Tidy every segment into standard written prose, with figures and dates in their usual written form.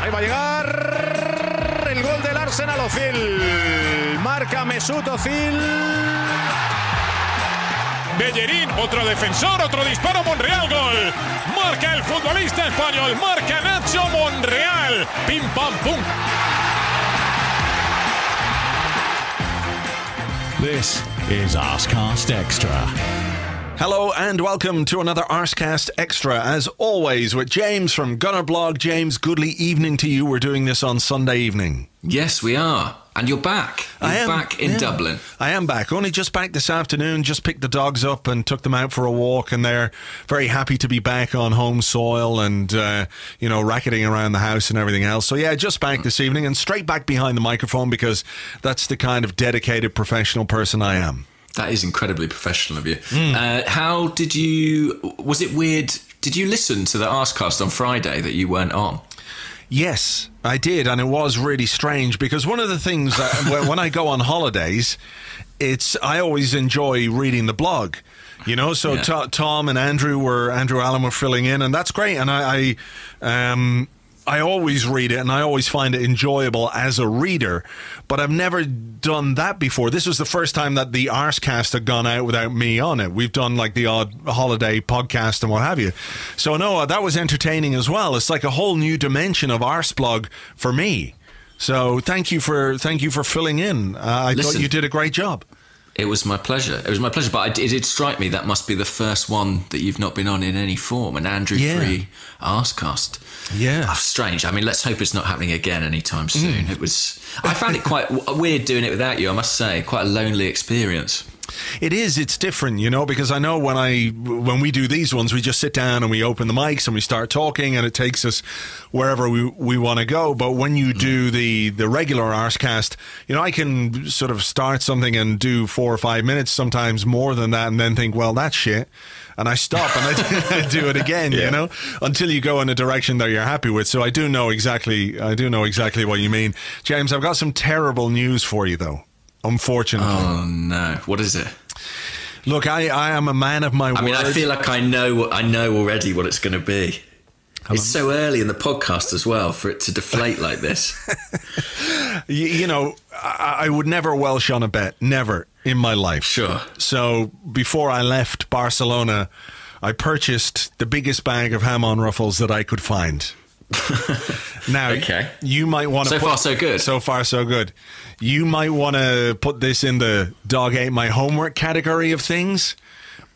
Ahí va a llegar el gol del Arsenal. Özil. Marca Mesut Özil. Bellerín, otro defensor, otro disparo, Monreal, gol. Marca el futbolista español, marca Nacho Monreal. Pim, pam, pum. This is Arsecast Extra. Hello and welcome to another Arsecast Extra, as always, with James from Gunnerblog. James, goodly evening to you. We're doing this on Sunday evening. Yes, we are. And you're back. You're back in Dublin. I am back. Only just back this afternoon. Just picked the dogs up and took them out for a walk, and they're very happy to be back on home soil and, racketing around the house and everything else. So, yeah, just back this evening and straight back behind the microphone because that's the kind of dedicated professional person I am. That is incredibly professional of you. Was it weird? Did you listen to the Arsecast on Friday that you weren't on? Yes, I did, and it was really strange because one of the things that when I go on holidays, I always enjoy reading the blog, So yeah. Tom and Andrew Allen were filling in, and that's great. And I always read it, and I always find it enjoyable as a reader, but I've never done that before. This was the first time that the Arsecast had gone out without me on it. We've done like the odd holiday podcast and what have you. So no, that was entertaining as well. It's like a whole new dimension of Arseblog for me. So thank you for filling in. I thought you did a great job. It was my pleasure. But it did strike me that must be the first one that you've not been on in any form, an Andrew-free Arsecast. Yeah. Oh, strange. I mean, let's hope it's not happening again anytime soon. I found it quite weird doing it without you, I must say. Quite a lonely experience. It is. It's different, because I know when we do these ones, we just sit down and we open the mics and we start talking, and it takes us wherever we want to go. But when you do the regular Arsecast, I can sort of start something and do 4 or 5 minutes, sometimes more than that, and then think, well, that's shit. And I stop and I do it again, until you go in a direction that you're happy with. So I do know exactly what you mean. James, I've got some terrible news for you, though. Unfortunately. Oh no! What is it? Look, I am a man of my word. I mean, I feel like I know already what it's going to be. It's so early in the podcast as well for it to deflate like this. I would never Welsh on a bet, never in my life. Sure. So before I left Barcelona, I purchased the biggest bag of ham on ruffles that I could find. Now, okay. You might want to. So far, so good. So far, so good. You might want to put this in the dog ate my homework category of things,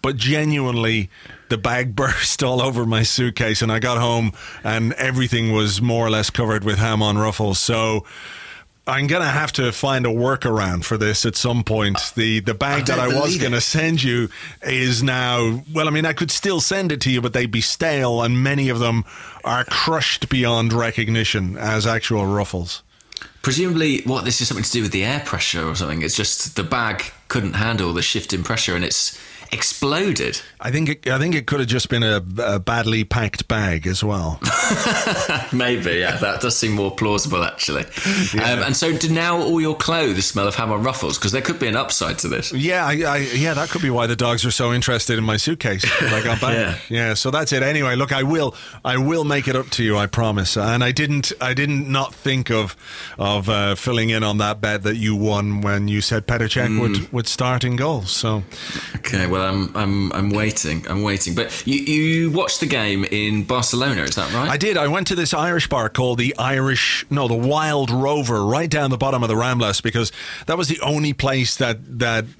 but genuinely, the bag burst all over my suitcase, and I got home, and everything was more or less covered with ham on ruffles. So I'm going to have to find a workaround for this at some point. The bag that I was going to send you is now, well, I mean, I could still send it to you, but they'd be stale, and many of them are crushed beyond recognition as actual ruffles. Presumably, this is something to do with the air pressure or something. It's just the bag couldn't handle the shift in pressure and it's exploded. I think it could have just been a badly packed bag as well. Maybe, yeah. That does seem more plausible, actually. Yeah. And so do now all your clothes smell of ham on ruffles? Because there could be an upside to this. Yeah, that could be why the dogs were so interested in my suitcase when I got back. Yeah, so that's it. Anyway, look, I will make it up to you, I promise. And I didn't not think of filling in on that bet that you won when you said Petr Cech would start in goal. So okay, well, I'm waiting. But you watched the game in Barcelona, is that right? I did. I went to this Irish bar called the Wild Rover, right down the bottom of the Ramblas, because that was the only place that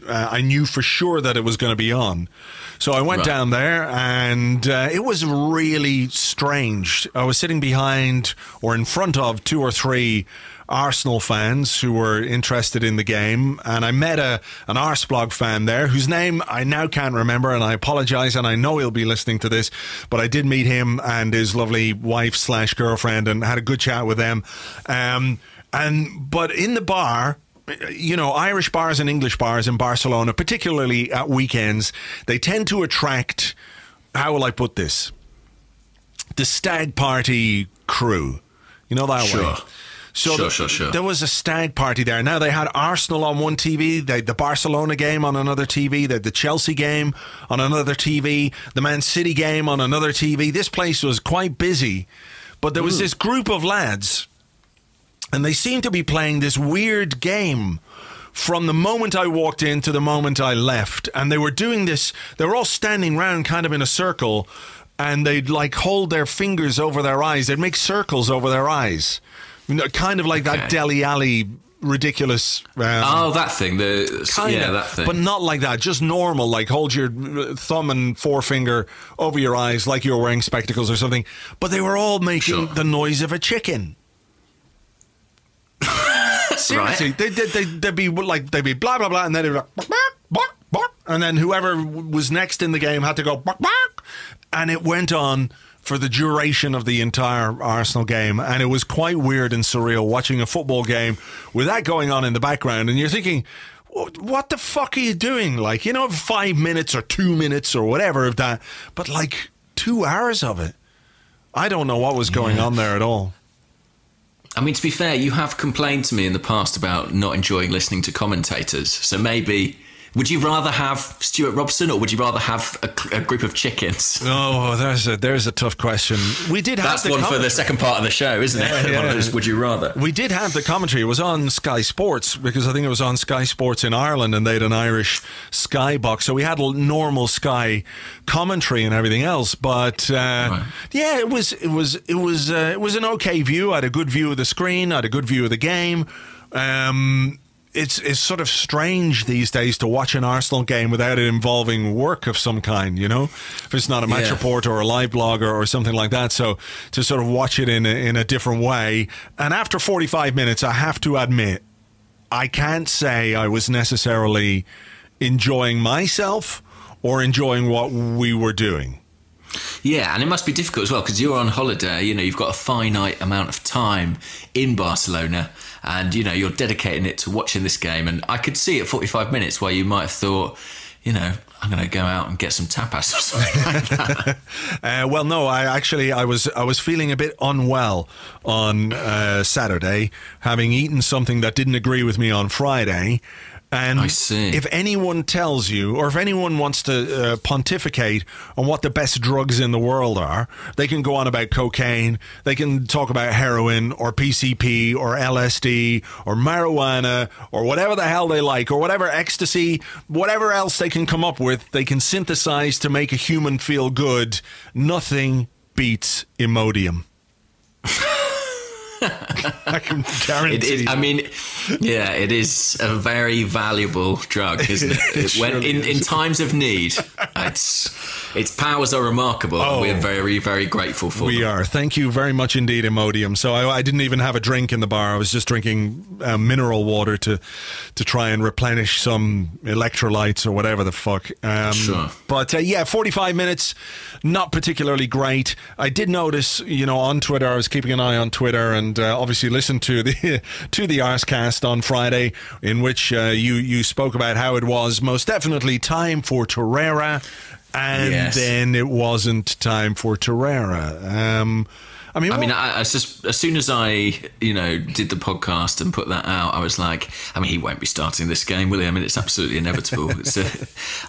I knew for sure that it was going to be on. So I went down there, and it was really strange. I was sitting behind or in front of 2 or 3 Arsenal fans who were interested in the game, and I met an Arseblog fan there whose name I now can't remember, and I apologise, and I know he'll be listening to this, but I did meet him and his lovely wife/girlfriend and had a good chat with them. But in the bar, Irish bars and English bars in Barcelona, particularly at weekends, they tend to attract, how will I put this, the stag party crew. You know that way. So sure. There was a stag party there. Now, they had Arsenal on one TV, they had the Barcelona game on another TV, they had the Chelsea game on another TV, the Man City game on another TV. This place was quite busy. But there was this group of lads, and they seemed to be playing this weird game from the moment I walked in to the moment I left. And they were doing this, they were all standing around kind of in a circle, and they'd like hold their fingers over their eyes. They'd make circles over their eyes. Kind of like that Dele Alli ridiculous... that thing. That thing. But not like that, just normal, like hold your thumb and forefinger over your eyes like you're wearing spectacles or something. But they were all making the noise of a chicken. Seriously, right. they'd be blah blah blah, and then they'd be like, bark, bark, bark, and then whoever was next in the game had to go bark, bark, and it went on for the duration of the entire Arsenal game, and it was quite weird and surreal watching a football game with that going on in the background, and you're thinking, what the fuck are you doing? 5 minutes or 2 minutes or whatever of that, but 2 hours of it. I don't know what was going on there at all. I mean, to be fair, you have complained to me in the past about not enjoying listening to commentators. So maybe, would you rather have Stuart Robson or would you rather have a group of chickens? Oh, there's a tough question. We did have That's one for the second part of the show, isn't it? Yeah. One of those, would you rather? We did have the commentary. It was on Sky Sports, because I think it was on Sky Sports in Ireland, and they had an Irish Sky box. So we had a normal Sky commentary and everything else. But right. Yeah, it was an okay view. I had a good view of the screen. I had a good view of the game. It's sort of strange these days to watch an Arsenal game without it involving work of some kind, if it's not a match report or a live blog or something like that. So to sort of watch it in a different way. And after 45 minutes, I have to admit, I can't say I was necessarily enjoying myself or enjoying what we were doing. Yeah, and it must be difficult as well because you're on holiday, you've got a finite amount of time in Barcelona and, you're dedicating it to watching this game. And I could see at 45 minutes why you might have thought, I'm going to go out and get some tapas or something like that. Well, no, I was feeling a bit unwell on Saturday, having eaten something that didn't agree with me on Friday. And I see. If anyone tells you, or if anyone wants to pontificate on what the best drugs in the world are, they can go on about cocaine, they can talk about heroin or PCP or LSD or marijuana or whatever the hell they like, or whatever ecstasy, whatever else they can come up with, they can synthesize to make a human feel good. Nothing beats Imodium. I can guarantee. It is a very valuable drug, isn't it? When in times of need, its powers are remarkable. And we're very, very grateful for them. We are. Thank you very much indeed, Imodium. So I didn't even have a drink in the bar. I was just drinking mineral water to try and replenish some electrolytes or whatever the fuck. Sure. But 45 minutes, not particularly great. I did notice, on Twitter, I was keeping an eye on Twitter, and obviously listened to the Arsecast on Friday, in which you spoke about how it was most definitely time for Torreira, and then it wasn't time for Torreira. As soon as I, did the podcast and put that out, I was like, he won't be starting this game, will he? It's absolutely inevitable.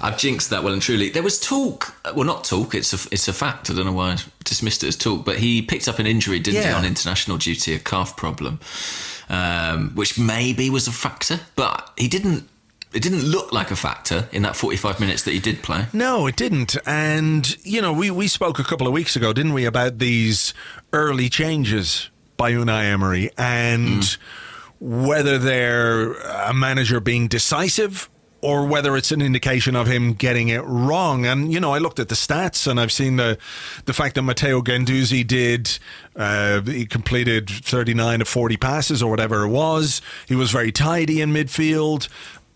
I've jinxed that well and truly. There was talk, well, not talk, it's a fact. I don't know why I dismissed it as talk, but he picked up an injury, didn't he, on international duty, a calf problem, which maybe was a factor, but it didn't look like a factor in that 45 minutes that he did play. No, it didn't. And, we spoke a couple of weeks ago, didn't we, about these early changes by Unai Emery and whether they're a manager being decisive or whether it's an indication of him getting it wrong. And, I looked at the stats and I've seen the fact that Matteo Guendouzi he completed 39 of 40 passes or whatever it was. He was very tidy in midfield.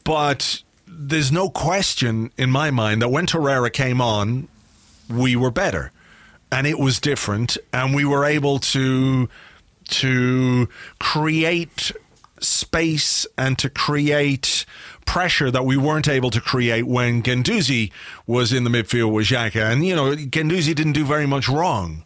But there's no question in my mind that when Torreira came on, we were better. And it was different. And we were able to create space and to create pressure that we weren't able to create when Guendouzi was in the midfield with Xhaka. And, Guendouzi didn't do very much wrong.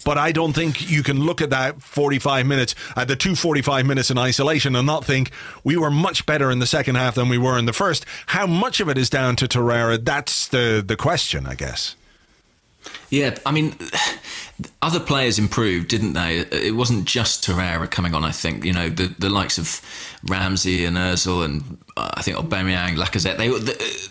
But I don't think you can look at that 45 minutes, at the 45 minutes in isolation and not think we were much better in the second half than we were in the first. How much of it is down to Torreira? That's the question, I guess. Yeah, other players improved, didn't they? It wasn't just Torreira coming on, I think. You know, the likes of Ramsey and Ozil and I think Aubameyang, Lacazette,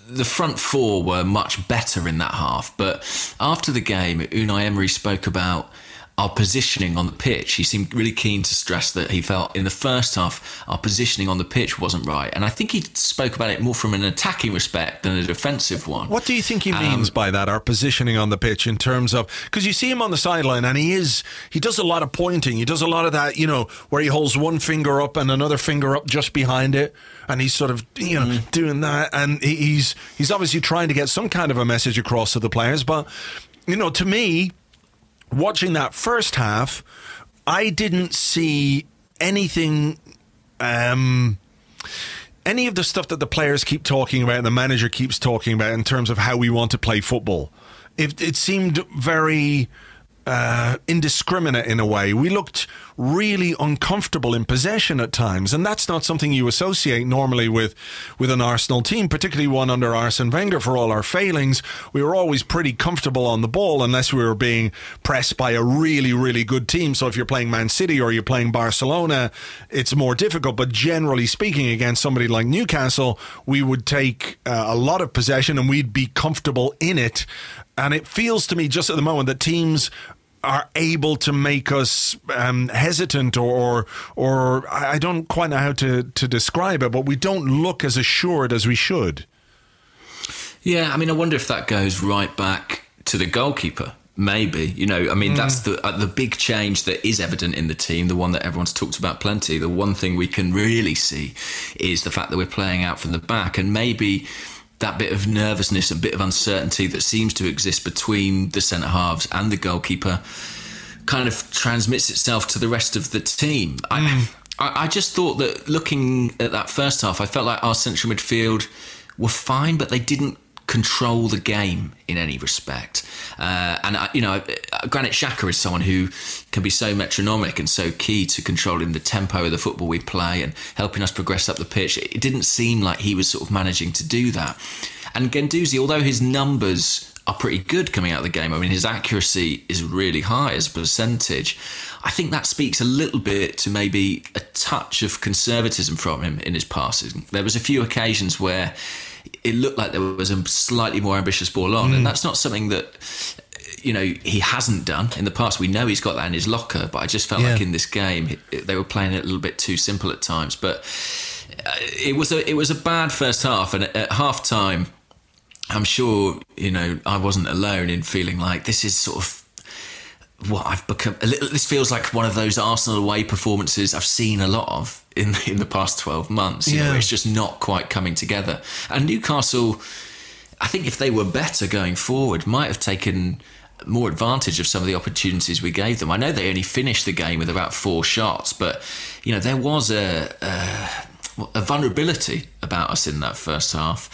the front four were much better in that half. But after the game, Unai Emery spoke about our positioning on the pitch. He seemed really keen to stress that he felt in the first half our positioning on the pitch wasn't right. And I think he spoke about it more from an attacking respect than a defensive one. What do you think he means by that, our positioning on the pitch, in terms of, because you see him on the sideline and he does a lot of pointing. He does a lot of that, you know, where he holds one finger up and another finger up just behind it. And he's sort of, you know, doing that. And he's obviously trying to get some kind of a message across to the players. But, you know, to me, watching that first half, I didn't see anything, any of the stuff that the players keep talking about and the manager keeps talking about in terms of how we want to play football. It seemed very indiscriminate in a way. We looked really uncomfortable in possession at times, and that's not something you associate normally with an Arsenal team, particularly one under Arsene Wenger. For all our failings, we were always pretty comfortable on the ball unless we were being pressed by a really, really good team. So if you're playing Man City or you're playing Barcelona, it's more difficult. But generally speaking, against somebody like Newcastle, we would take a lot of possession and we'd be comfortable in it. And it feels to me just at the moment that teams are able to make us hesitant or I don't quite know how to describe it, but we don't look as assured as we should. Yeah, I mean, I wonder if that goes right back to the goalkeeper. Maybe, you know, I mean, that's the big change that is evident in the team, the one that everyone's talked about plenty. The one thing we can really see is the fact that we're playing out from the back, and maybe that bit of nervousness, a bit of uncertainty that seems to exist between the centre halves and the goalkeeper kind of transmits itself to the rest of the team. I just thought that looking at that first half, I felt like our central midfield were fine, but they didn't control the game in any respect. Granit Xhaka is someone who can be so metronomic and so key to controlling the tempo of the football we play and helping us progress up the pitch. It didn't seem like he was sort of managing to do that. And Guendouzi, although his numbers are pretty good coming out of the game, I mean, his accuracy is really high as a percentage, I think that speaks a little bit to maybe a touch of conservatism from him in his passing. There was a few occasions where it looked like there was a slightly more ambitious ball on, and that's not something that, you know, he hasn't done in the past. We know he's got that in his locker, but I just felt like in this game they were playing it a little bit too simple at times. But it was a bad first half, and at half time, I'm sure, you know, I wasn't alone in feeling like this is sort of what I've become. This feels like one of those Arsenal away performances I've seen a lot of in the past 12 months. You know, it's just not quite coming together. And Newcastle, I think if they were better going forward, might have taken more advantage of some of the opportunities we gave them. I know they only finished the game with about 4 shots, but you know, there was a vulnerability about us in that first half.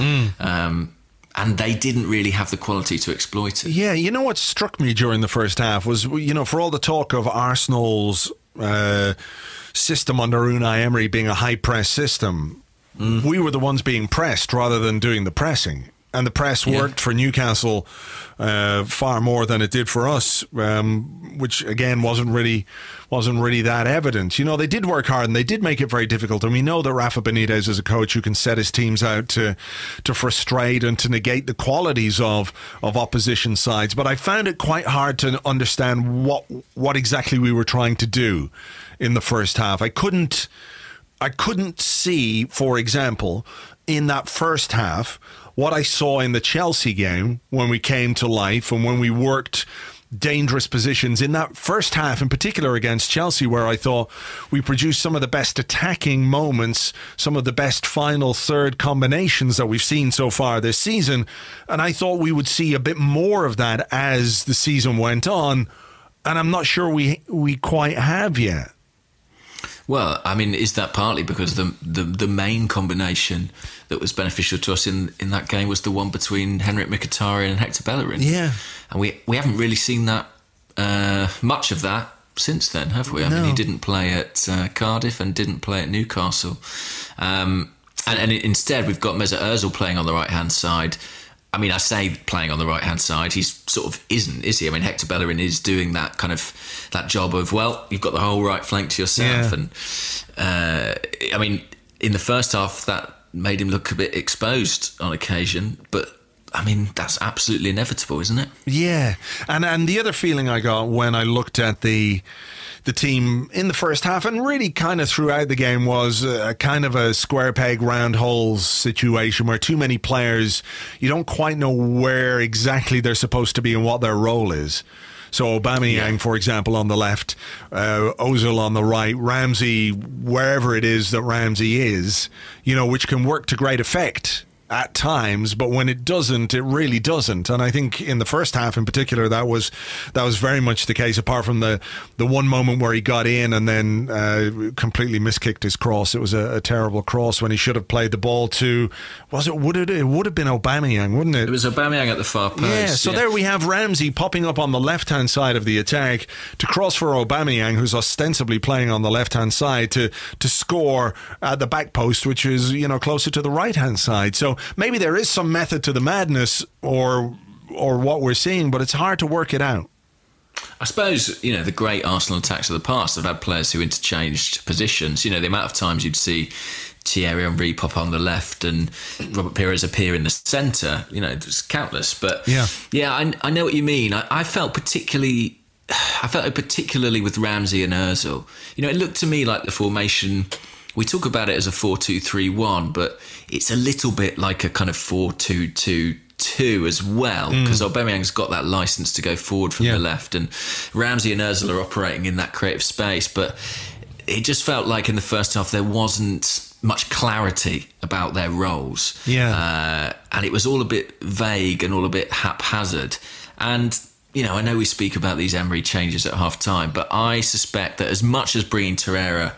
And they didn't really have the quality to exploit it. Yeah, you know what struck me during the first half was, you know, for all the talk of Arsenal's system under Unai Emery being a high press system, we were the ones being pressed rather than doing the pressing. And the press worked for Newcastle far more than it did for us, which again wasn't really that evident. You know, they did work hard and they did make it very difficult. And we know that Rafa Benitez is a coach who can set his teams out to frustrate and to negate the qualities of opposition sides. But I found it quite hard to understand what exactly we were trying to do in the first half. I couldn't see, for example, in that first half, what I saw in the Chelsea game when we came to life and when we worked dangerous positions in that first half, in particular against Chelsea, where I thought we produced some of the best attacking moments, some of the best final third combinations that we've seen so far this season. And I thought we would see a bit more of that as the season went on. And I'm not sure we quite have yet. Well, I mean, is that partly because the main combination that was beneficial to us in that game was the one between Henrik Mkhitaryan and Hector Bellerin? Yeah. And we haven't really seen that much of that since then, have we? I mean, he didn't play at Cardiff and didn't play at Newcastle. And instead, we've got Mesut Ozil playing on the right-hand side. I mean, I say playing on the right-hand side, he's sort of isn't, is he? I mean, Hector Bellerin is doing that kind of that job of, well, you've got the whole right flank to yourself. And I mean, in the first half, that made him look a bit exposed on occasion, but I mean, that's absolutely inevitable, isn't it? Yeah. And the other feeling I got when I looked at the team in the first half and really kind of throughout the game was a kind of a square peg round holes situation where too many players, you don't quite know where exactly they're supposed to be and what their role is. So Aubameyang, for example, on the left, Ozil on the right, Ramsey, wherever it is that Ramsey is, which can work to great effect at times, but when it doesn't, it really doesn't. And I think in the first half in particular, that was very much the case, apart from the one moment where he got in and then completely miskicked his cross. It was a terrible cross when he should have played the ball to, it would have been Aubameyang, wouldn't it? It was Aubameyang at the far post. Yeah, so there we have Ramsey popping up on the left-hand side of the attack to cross for Aubameyang, who's ostensibly playing on the left-hand side, to score at the back post, which is, closer to the right-hand side. So maybe there is some method to the madness or what we're seeing, but it's hard to work it out. I suppose, the great Arsenal attacks of the past have had players who interchanged positions. The amount of times you'd see Thierry Henry pop on the left and Robert Pires appear in the centre, there's countless. But I know what you mean. I felt particularly with Ramsey and Ozil. It looked to me like the formation, we talk about it as a 4-2-3-1, but it's a little bit like a kind of 4-2-2-2 as well, because Aubameyang's got that licence to go forward from the left, and Ramsey and Ozil are operating in that creative space. But it just felt like in the first half there wasn't much clarity about their roles. And it was all a bit vague and all a bit haphazard. And I know we speak about these Emery changes at half-time, but I suspect that as much as bringing Torreira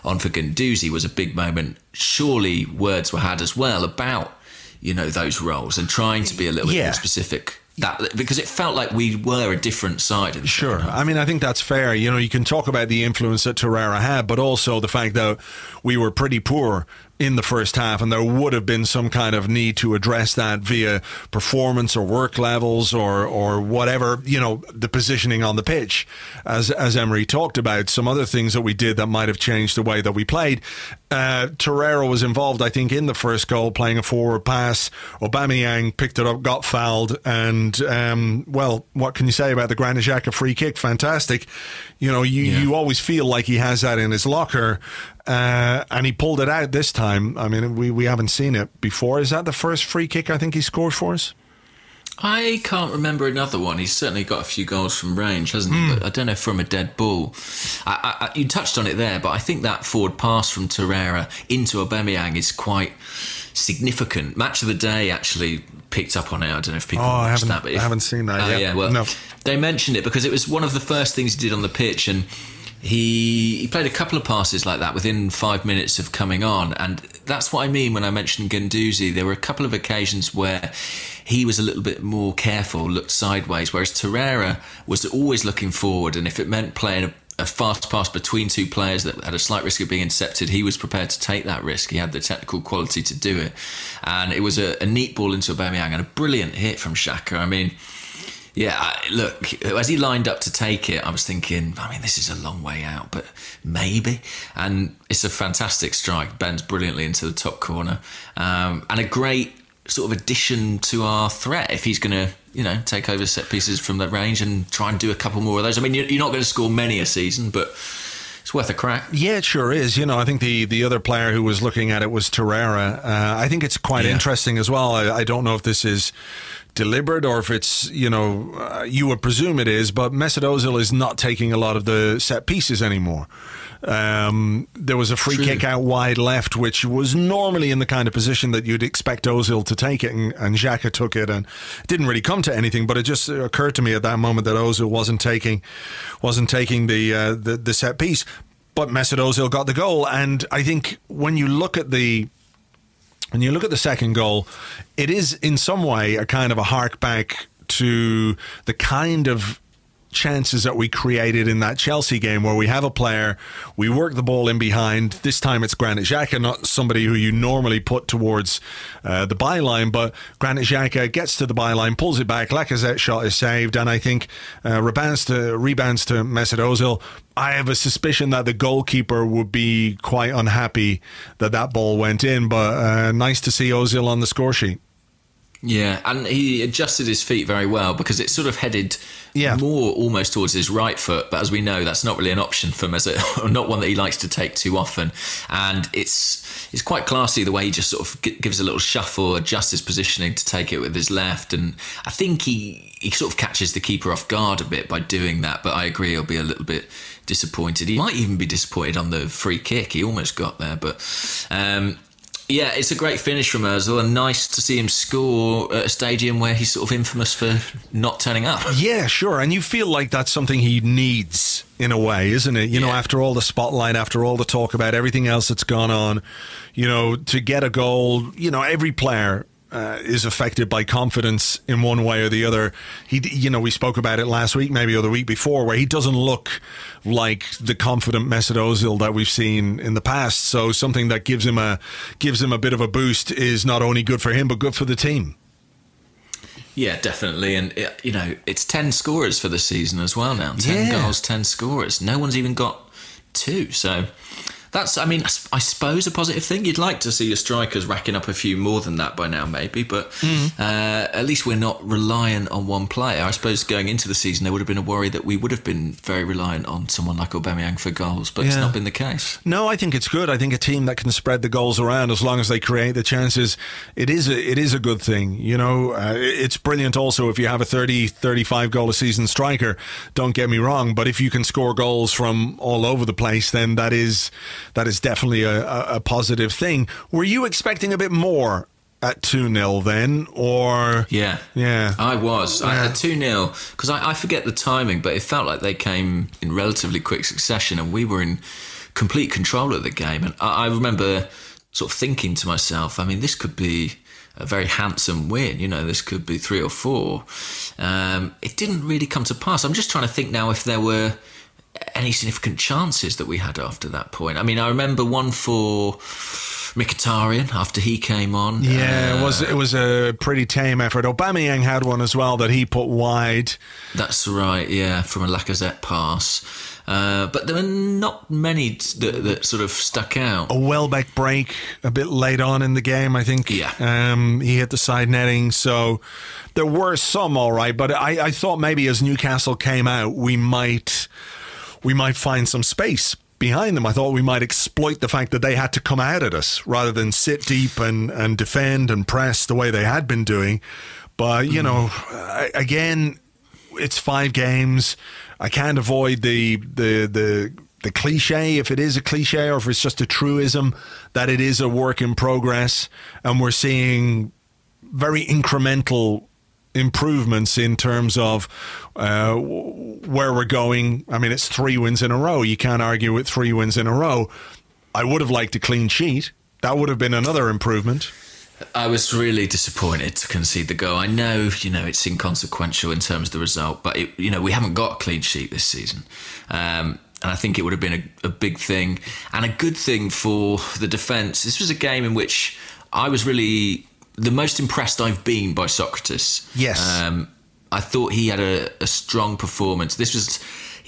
on for Guendouzi was a big moment, surely words were had as well about, those roles and trying to be a little bit more specific. Because it felt like we were a different side. Sure. I mean, I think that's fair. You can talk about the influence that Torreira had, but also the fact that we were pretty poor in the first half, and there would have been some kind of need to address that via performance or work levels or whatever, the positioning on the pitch, as Emery talked about. Some other things that we did that might have changed the way that we played. Torreira was involved, I think, in the first goal, playing a forward pass. Aubameyang picked it up, got fouled, and what can you say about the Granit Xhaka free kick? Fantastic. You always feel like he has that in his locker. And he pulled it out this time. I mean, we haven't seen it before. Is that the first free kick I think he scored for us? I can't remember another one. He's certainly got a few goals from range, hasn't he? But I don't know, from a dead ball. You touched on it there, but I think that forward pass from Torreira into Aubameyang is quite significant. Match of the Day actually picked up on it. I don't know if people watched that. But I haven't seen that yet. Well, no. They mentioned it because it was one of the first things he did on the pitch, and he played a couple of passes like that within 5 minutes of coming on, and that's what I mean when I mentioned Guendouzi. There were a couple of occasions where he was a little bit more careful, looked sideways, whereas Torreira was always looking forward, and if it meant playing a fast pass between two players that had a slight risk of being intercepted, he was prepared to take that risk. He had the technical quality to do it, and it was a neat ball into Aubameyang and a brilliant hit from Xhaka. I mean, look, as he lined up to take it, I was thinking, this is a long way out, but maybe. And it's a fantastic strike, bends brilliantly into the top corner, and a great sort of addition to our threat if he's going to, take over set pieces from that range and try and do a couple more of those. I mean, you're not going to score many a season, but it's worth a crack. Yeah, it sure is. I think the other player who was looking at it was Torreira. I think it's quite interesting as well. I don't know if this is deliberate or if it's, you would presume it is, but Mesut Ozil is not taking a lot of the set pieces anymore. There was a free kick out wide left, which was normally in the kind of position that you'd expect Ozil to take it, and Xhaka took it, and it didn't really come to anything. But it just occurred to me at that moment that Ozil wasn't taking the set piece, but Mesut Ozil got the goal. And I think when you look at the second goal, it is in some way a kind of a hark back to the kind of chances that we created in that Chelsea game, where we have a player, we work the ball in behind. This time it's Granit Xhaka, not somebody who you normally put towards the byline, but Granit Xhaka gets to the byline, pulls it back, Lacazette's shot is saved, and I think rebounds to Mesut Ozil. I have a suspicion that the goalkeeper would be quite unhappy that ball went in, but nice to see Ozil on the score sheet. Yeah, and he adjusted his feet very well, because it sort of headed more almost towards his right foot. But as we know, that's not really an option for Mesut, or not one that he likes to take too often. And it's quite classy the way he just sort of gives a little shuffle, adjusts his positioning to take it with his left. And I think he sort of catches the keeper off guard a bit by doing that. But I agree, he'll be a little bit disappointed. He might even be disappointed on the free kick. He almost got there, but... yeah, it's a great finish from Ozil, and nice to see him score at a stadium where he's sort of infamous for not turning up. Yeah, sure, and you feel like that's something he needs in a way, isn't it? You know, after all the spotlight, after all the talk about everything else that's gone on, you know, to get a goal, you know, every player is affected by confidence in one way or the other. We spoke about it last week, maybe, or the week before, where he doesn't look like the confident Mesut Ozil that we've seen in the past. So something that gives him a bit of a boost is not only good for him, but good for the team. Yeah, definitely. And, it's 10 scorers for the season as well now. 10 goals, 10 scorers. No one's even got 2. So... that's, I suppose, a positive thing. You'd like to see your strikers racking up a few more than that by now, maybe, but at least we're not reliant on one player. I suppose going into the season, there would have been a worry that we would have been very reliant on someone like Aubameyang for goals, but it's not been the case. No, I think it's good. I think a team that can spread the goals around, as long as they create the chances, it is a good thing. You know, it's brilliant also if you have a 30, 35 goal a season striker, don't get me wrong, but if you can score goals from all over the place, then that is definitely a positive thing. Were you expecting a bit more at 2-0 then, or... Yeah. I was. At 2-0, because I forget the timing, but it felt like they came in relatively quick succession, and we were in complete control of the game. And I remember sort of thinking to myself, this could be a very handsome win, this could be 3 or 4. It didn't really come to pass. I'm just trying to think now if there were any significant chances that we had after that point. I remember one for Mkhitaryan after he came on. Yeah, it was a pretty tame effort. Aubameyang had one as well that he put wide. That's right, yeah, from a Lacazette pass. But there were not many that sort of stuck out. A Welbeck break a bit late on in the game, I think. Yeah. He hit the side netting, so there were some all right, but I thought maybe as Newcastle came out, we might find some space behind them. I thought we might exploit the fact that they had to come out at us rather than sit deep and defend and press the way they had been doing. But, again, it's 5 games. I can't avoid the cliche, if it is a cliche or if it's just a truism, that it is a work in progress. And we're seeing very incremental improvements in terms of where we're going. It's 3 wins in a row. You can't argue with 3 wins in a row. I would have liked a clean sheet. That would have been another improvement. I was really disappointed to concede the goal. I know, it's inconsequential in terms of the result, but we haven't got a clean sheet this season. And I think it would have been a big thing and a good thing for the defence. This was a game in which I was really the most impressed I've been by Socrates. Yes. I thought he had a strong performance. This was,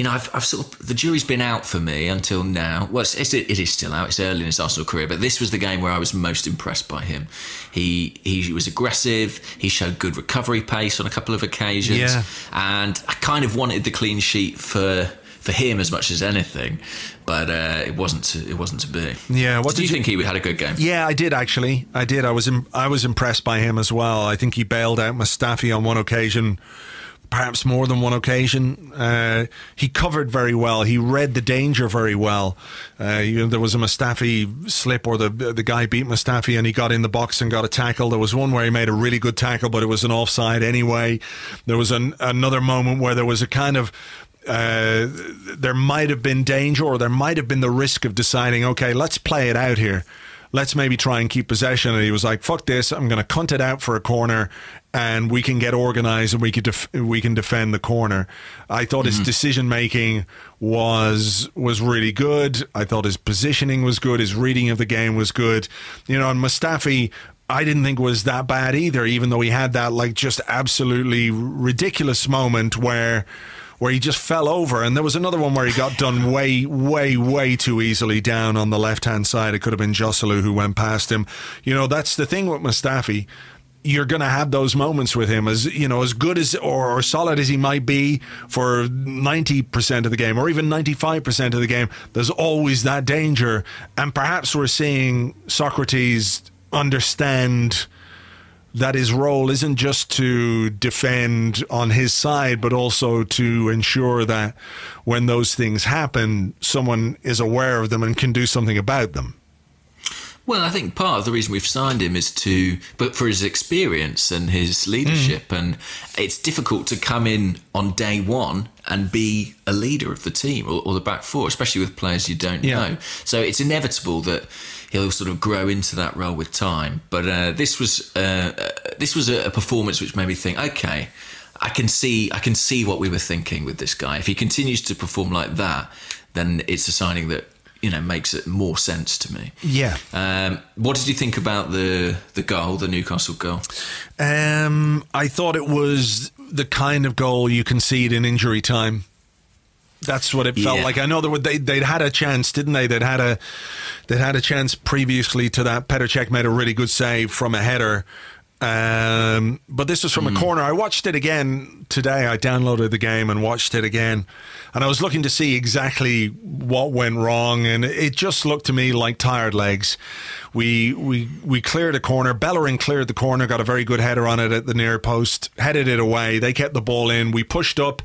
I've sort of, the jury's been out for me until now. Well, it is still out. It's early in his Arsenal career, but this was the game where I was most impressed by him. He was aggressive. He showed good recovery pace on a couple of occasions, and I kind of wanted the clean sheet for him as much as anything, but it wasn't to be. Yeah. What did you think? He had a good game? Yeah, I did actually. I did. I was impressed by him as well. I think he bailed out Mustafi on one occasion, perhaps more than one occasion. He covered very well. He read the danger very well. There was a Mustafi slip, or the guy beat Mustafi and he got in the box and got a tackle. There was one where he made a really good tackle, but it was an offside anyway. There was another moment where there was a kind of there might have been danger, or there might have been the risk of deciding, okay, let's play it out here. Let's maybe try and keep possession. And he was like, fuck this, I'm going to cunt it out for a corner. and we can get organised and we can defend the corner. I thought his decision making was really good. I thought his positioning was good. His reading of the game was good. And Mustafi, I didn't think was that bad either, even though he had that just absolutely ridiculous moment where he just fell over. And there was another one where he got done way, way, way too easily down on the left-hand side. It could have been Joselu who went past him. That's the thing with Mustafi. You're going to have those moments with him, as good as or solid as he might be for 90% of the game, or even 95% of the game. There's always that danger, and perhaps we're seeing Socrates understand that his role isn't just to defend on his side, but also to ensure that when those things happen, someone is aware of them and can do something about them. Well, I think part of the reason we've signed him is but for his experience and his leadership. And it's difficult to come in on day one and be a leader of the team or the back four, especially with players you don't know. So it's inevitable that he'll sort of grow into that role with time. But this was a performance which made me think, okay, I can see what we were thinking with this guy. If he continues to perform like that, then it's a signing that makes it more sense to me. Yeah. What did you think about the goal, the Newcastle goal? I thought it was the kind of goal you concede in injury time. That's what it felt like. I know they'd had a chance, didn't they? They'd had a chance previously to that. Petr Cech made a really good save from a header. But this was from a corner. I watched it again today. I downloaded the game and watched it again, and I was looking to see exactly what went wrong, and it just looked to me like tired legs. We cleared a corner. Bellerin cleared the corner, got a very good header on it at the near post, headed it away. They kept the ball in. We pushed up.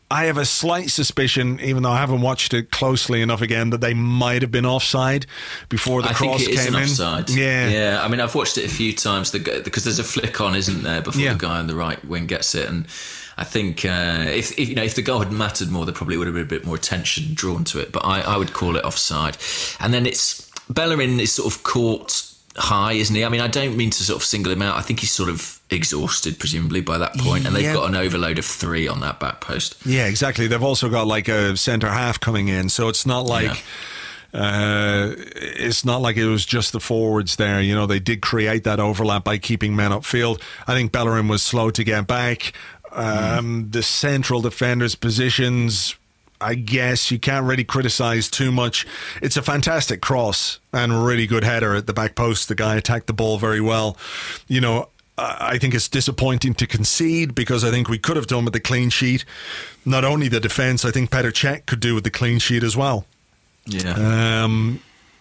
I have a slight suspicion, even though I haven't watched it closely enough again, that they might have been offside before the cross came in. I think it is an offside. Yeah. I mean, I've watched it a few times because there's a flick on, isn't there, before the guy on the right wing gets it. And I think if the goal had mattered more, there probably would have been a bit more attention drawn to it. But I would call it offside. And then Bellerin is sort of caught high, isn't he? I mean, I don't mean to sort of single him out. I think he's sort of exhausted, presumably, by that point, and they've got an overload of 3 on that back post. Yeah, exactly. They've also got a centre half coming in, so it's not like it was just the forwards there. They did create that overlap by keeping men upfield. I think Bellerin was slow to get back. The central defenders' positions, I guess you can't really criticise too much. It's a fantastic cross and a really good header at the back post. The guy attacked the ball very well. I think it's disappointing to concede, because I think we could have done with the clean sheet. Not only the defence, I think Petr Cech could do with the clean sheet as well. Yeah.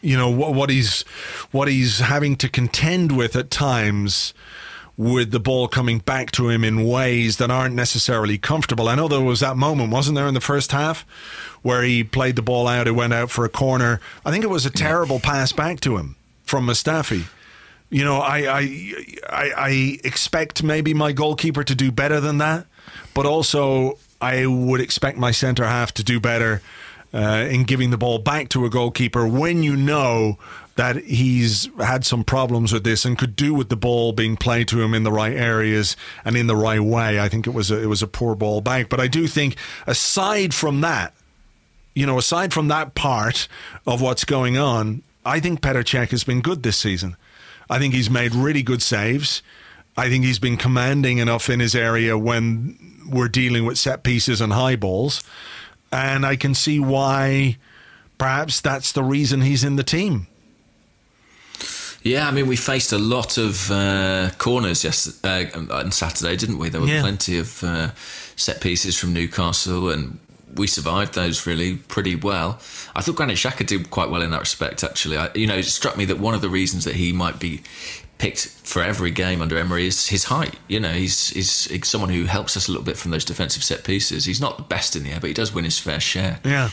What he's having to contend with at times, with the ball coming back to him in ways that aren't necessarily comfortable. I know there was that moment, wasn't there, in the first half, where he played the ball out, it went out for a corner. I think it was a terrible pass back to him from Mustafi. I expect maybe my goalkeeper to do better than that, but also I would expect my centre half to do better in giving the ball back to a goalkeeper when you know that he's had some problems with this and could do with the ball being played to him in the right areas and in the right way. I think it was a poor ball back. But I do think, aside from that part of what's going on, I think Petr Cech has been good this season. I think he's made really good saves. I think he's been commanding enough in his area when we're dealing with set pieces and high balls. And I can see why perhaps that's the reason he's in the team. Yeah, I mean, we faced a lot of corners on Saturday, didn't we? There were plenty of set pieces from Newcastle, and we survived those really pretty well. I thought Granit Xhaka did quite well in that respect, actually. It struck me that one of the reasons that he might be picked for every game under Emery is his height. He's someone who helps us a little bit from those defensive set pieces. He's not the best in the air, but he does win his fair share. Yeah.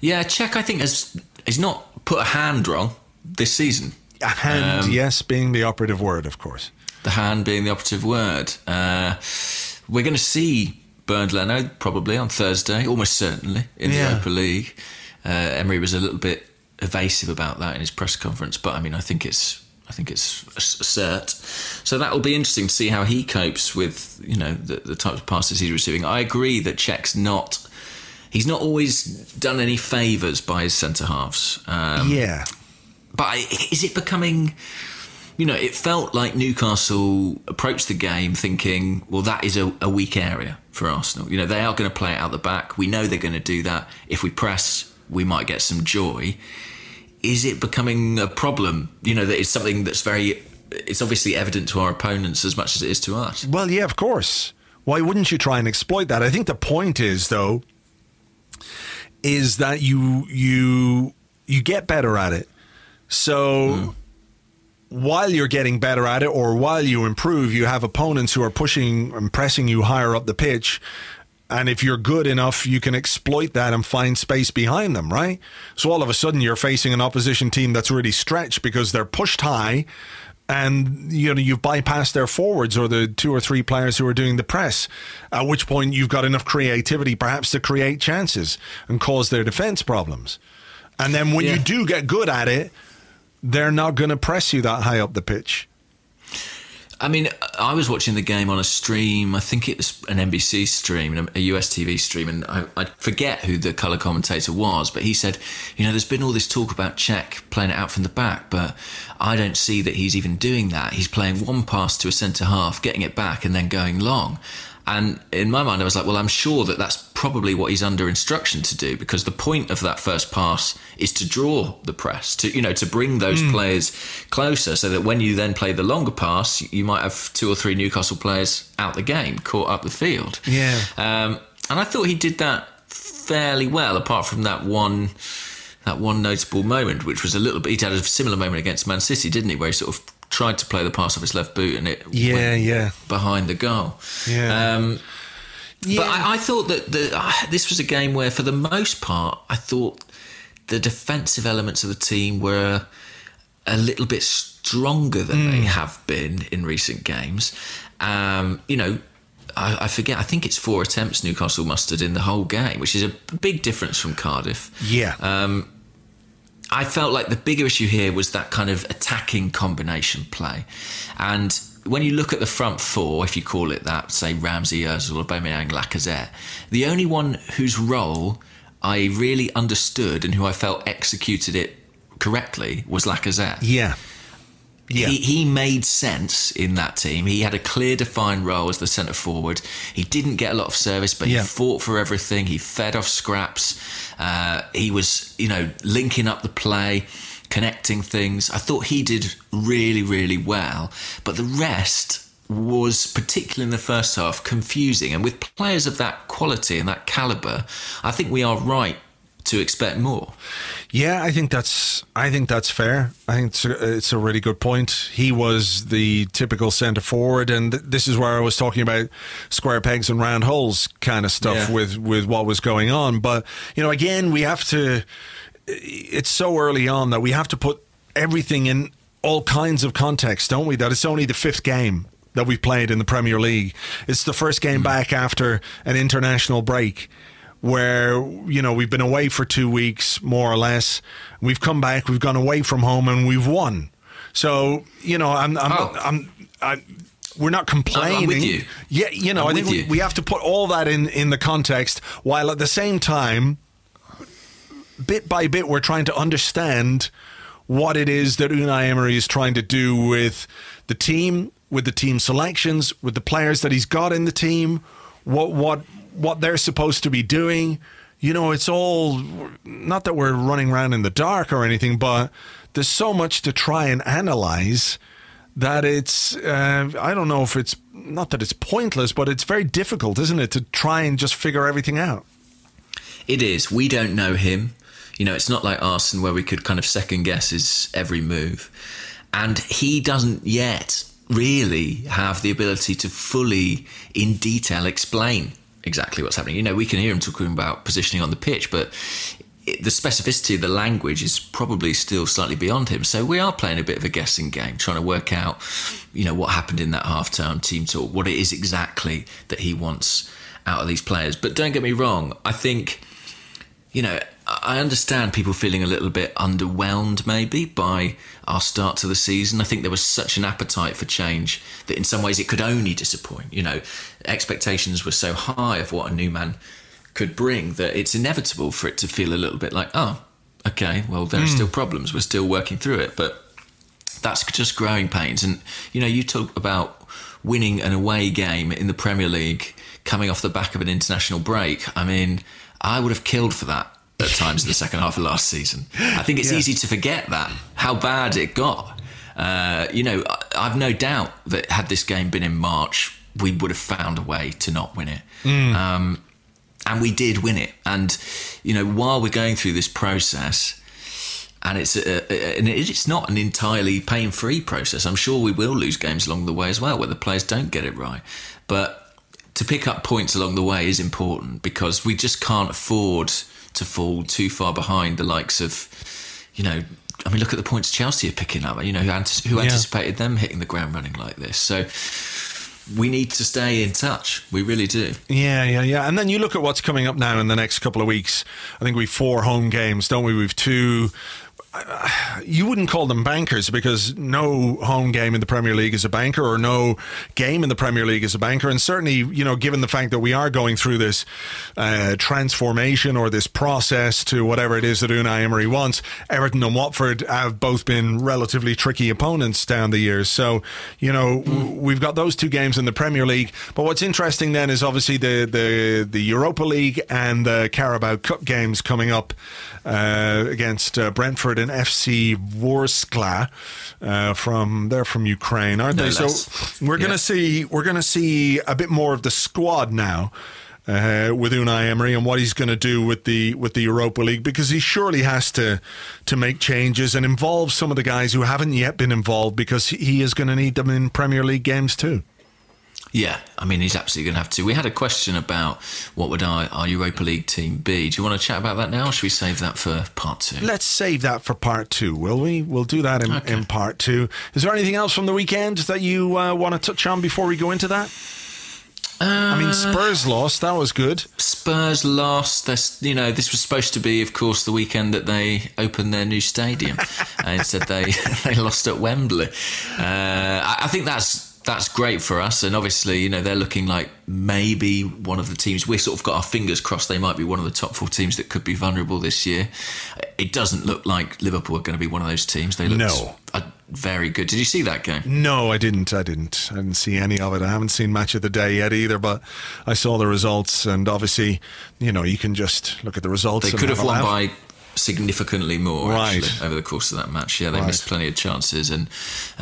Cech, I think, has not put a hand wrong this season. A hand, yes, being the operative word, of course. The hand being the operative word. We're going to see Bernd Leno probably on Thursday, almost certainly, in the Europa League. Emery was a little bit evasive about that in his press conference, but I think it's think it's cert. So that will be interesting to see how he copes with, the types of passes he's receiving. I agree that Cech's he's not always done any favours by his centre-halves. But is it becoming... it felt like Newcastle approached the game thinking, well, that is a weak area for Arsenal. They are going to play it out the back. We know they're going to do that. If we press, we might get some joy. Is it becoming a problem? That it's something that's it's obviously evident to our opponents as much as it is to us. Well, yeah, of course. Why wouldn't you try and exploit that? I think the point is, though, is that you get better at it. So while you're getting better at it, or while you improve, you have opponents who are pushing and pressing you higher up the pitch. And if you're good enough, you can exploit that and find space behind them, right? So all of a sudden you're facing an opposition team that's really stretched because they're pushed high, and you've bypassed their forwards or the 2 or 3 players who are doing the press, at which point you've got enough creativity perhaps to create chances and cause their defence problems. And then when you do get good at it, they're not going to press you that high up the pitch. I mean, I was watching the game on a stream. I think it's an NBC stream, a US TV stream, and I forget who the colour commentator was, but he said, there's been all this talk about Cech playing it out from the back, but I don't see that he's even doing that. He's playing one pass to a centre-half, getting it back, and then going long. And in my mind, I was like, well, I'm sure that that's probably what he's under instruction to do, because the point of that first pass is to draw the press, to bring those players closer, so that when you then play the longer pass, you might have 2 or 3 Newcastle players out the game, caught up the field. Yeah. And I thought he did that fairly well, apart from that one notable moment, which was a little bit... He had a similar moment against Man City, didn't he, where he sort of tried to play the pass off his left boot and it went behind the goal. But I thought that this was a game where, for the most part, I thought the defensive elements of the team were a little bit stronger than they have been in recent games. I forget, I think it's 4 attempts Newcastle mustered in the whole game, which is a big difference from Cardiff. I felt like the bigger issue here was that kind of attacking combination play. And when you look at the front 4, if you call it that, say Ramsey, Ozil, Aubameyang, Lacazette, the only one whose role I really understood and who I felt executed it correctly was Lacazette. He made sense in that team. He had a clear defined role as the centre forward. He didn't get a lot of service, but he fought for everything. He fed off scraps. He was, linking up the play, connecting things. I thought he did really, really well. But the rest was, particularly in the first half, confusing. And with players of that quality and that calibre, I think we are right to expect more. Yeah, I think that's fair. I think it's a really good point. He was the typical centre forward, and this is where I was talking about square pegs and round holes kind of stuff with what was going on. But again, we have to. It's so early on that we have to put everything in all kinds of context, don't we? That it's only the 5th game that we've played in the Premier League. It's the first game back after an international break, where we've been away for 2 weeks, more or less. We've come back, we've gone away from home, and we've won. So we're not complaining. I'm with you. Yeah, I think we have to put all that in the context, while at the same time, bit by bit, we're trying to understand what it is that Unai Emery is trying to do with the team, with the team selections, with the players that he's got in the team, what they're supposed to be doing. It's all, not that we're running around in the dark or anything, but there's so much to try and analyse that it's, I don't know if it's, not that it's pointless, but it's very difficult, isn't it, to try and just figure everything out. It is. We don't know him. It's not like Arsene, where we could kind of second guess his every move. And he doesn't yet really have the ability to fully, in detail, explain exactly what's happening. We can hear him talking about positioning on the pitch, but the specificity of the language is probably still slightly beyond him. So we are playing a bit of a guessing game, trying to work out, what happened in that half-term team talk, what it is exactly that he wants out of these players. But don't get me wrong, I think you know, I understand people feeling a little bit underwhelmed maybe by our start to the season. I think there was such an appetite for change that in some ways it could only disappoint. You know, expectations were so high of what a new man could bring that it's inevitable for it to feel a little bit like, oh, okay, well, there are still problems. We're still working through it. But that's just growing pains. And, you know, you talk about winning an away game in the Premier League coming off the back of an international break. I mean, I would have killed for that at times in the second half of last season. I think it's easy to forget that, how bad it got. You know, I've no doubt that had this game been in March, we would have found a way to not win it. And we did win it. And, you know, while we're going through this process, and it's not an entirely pain-free process. I'm sure we will lose games along the way as well, where the players don't get it right. But to pick up points along the way is important, because we just can't afford to fall too far behind the likes of, you know, I mean, look at the points Chelsea are picking up. You know, who anticipated them hitting the ground running like this? So we need to stay in touch. We really do. Yeah. And then you look at what's coming up now in the next couple of weeks. I think we've 4 home games, don't we? We've 2... you wouldn't call them bankers, because no home game in the Premier League is a banker, or no game in the Premier League is a banker. And certainly, you know, given the fact that we are going through this transformation, or this process to whatever it is that Unai Emery wants, Everton and Watford have both been relatively tricky opponents down the years. So, you know, we've got those 2 games in the Premier League. But what's interesting then is obviously the Europa League and the Carabao Cup games coming up against Brentford and FC Vorskla. They're from Ukraine, aren't they? So we're going to see a bit more of the squad now with Unai Emery, and what he's going to do with the Europa League, because he surely has to make changes and involve some of the guys who haven't yet been involved, because he is going to need them in Premier League games too. Yeah, I mean, he's absolutely going to have to. We had a question about what would our Europa League team be. Do you want to chat about that now, or should we save that for part 2? Let's save that for part 2, will we? We'll do that in part 2. Is there anything else from the weekend that you want to touch on before we go into that? I mean, Spurs lost. That was good. Spurs lost. This was supposed to be, of course, the weekend that they opened their new stadium. Instead, they lost at Wembley. I think that's great for us, and obviously, you know, they're looking like maybe one of the teams. We've sort of got our fingers crossed they might be one of the top 4 teams that could be vulnerable this year. It doesn't look like Liverpool are going to be one of those teams. They looked very good. Did you see that game? No, I didn't see any of it. I haven't seen Match of the Day yet either, but I saw the results, and obviously, you know, you can just look at the results. They could have won by significantly more, actually, over the course of that match. Yeah, they missed plenty of chances, and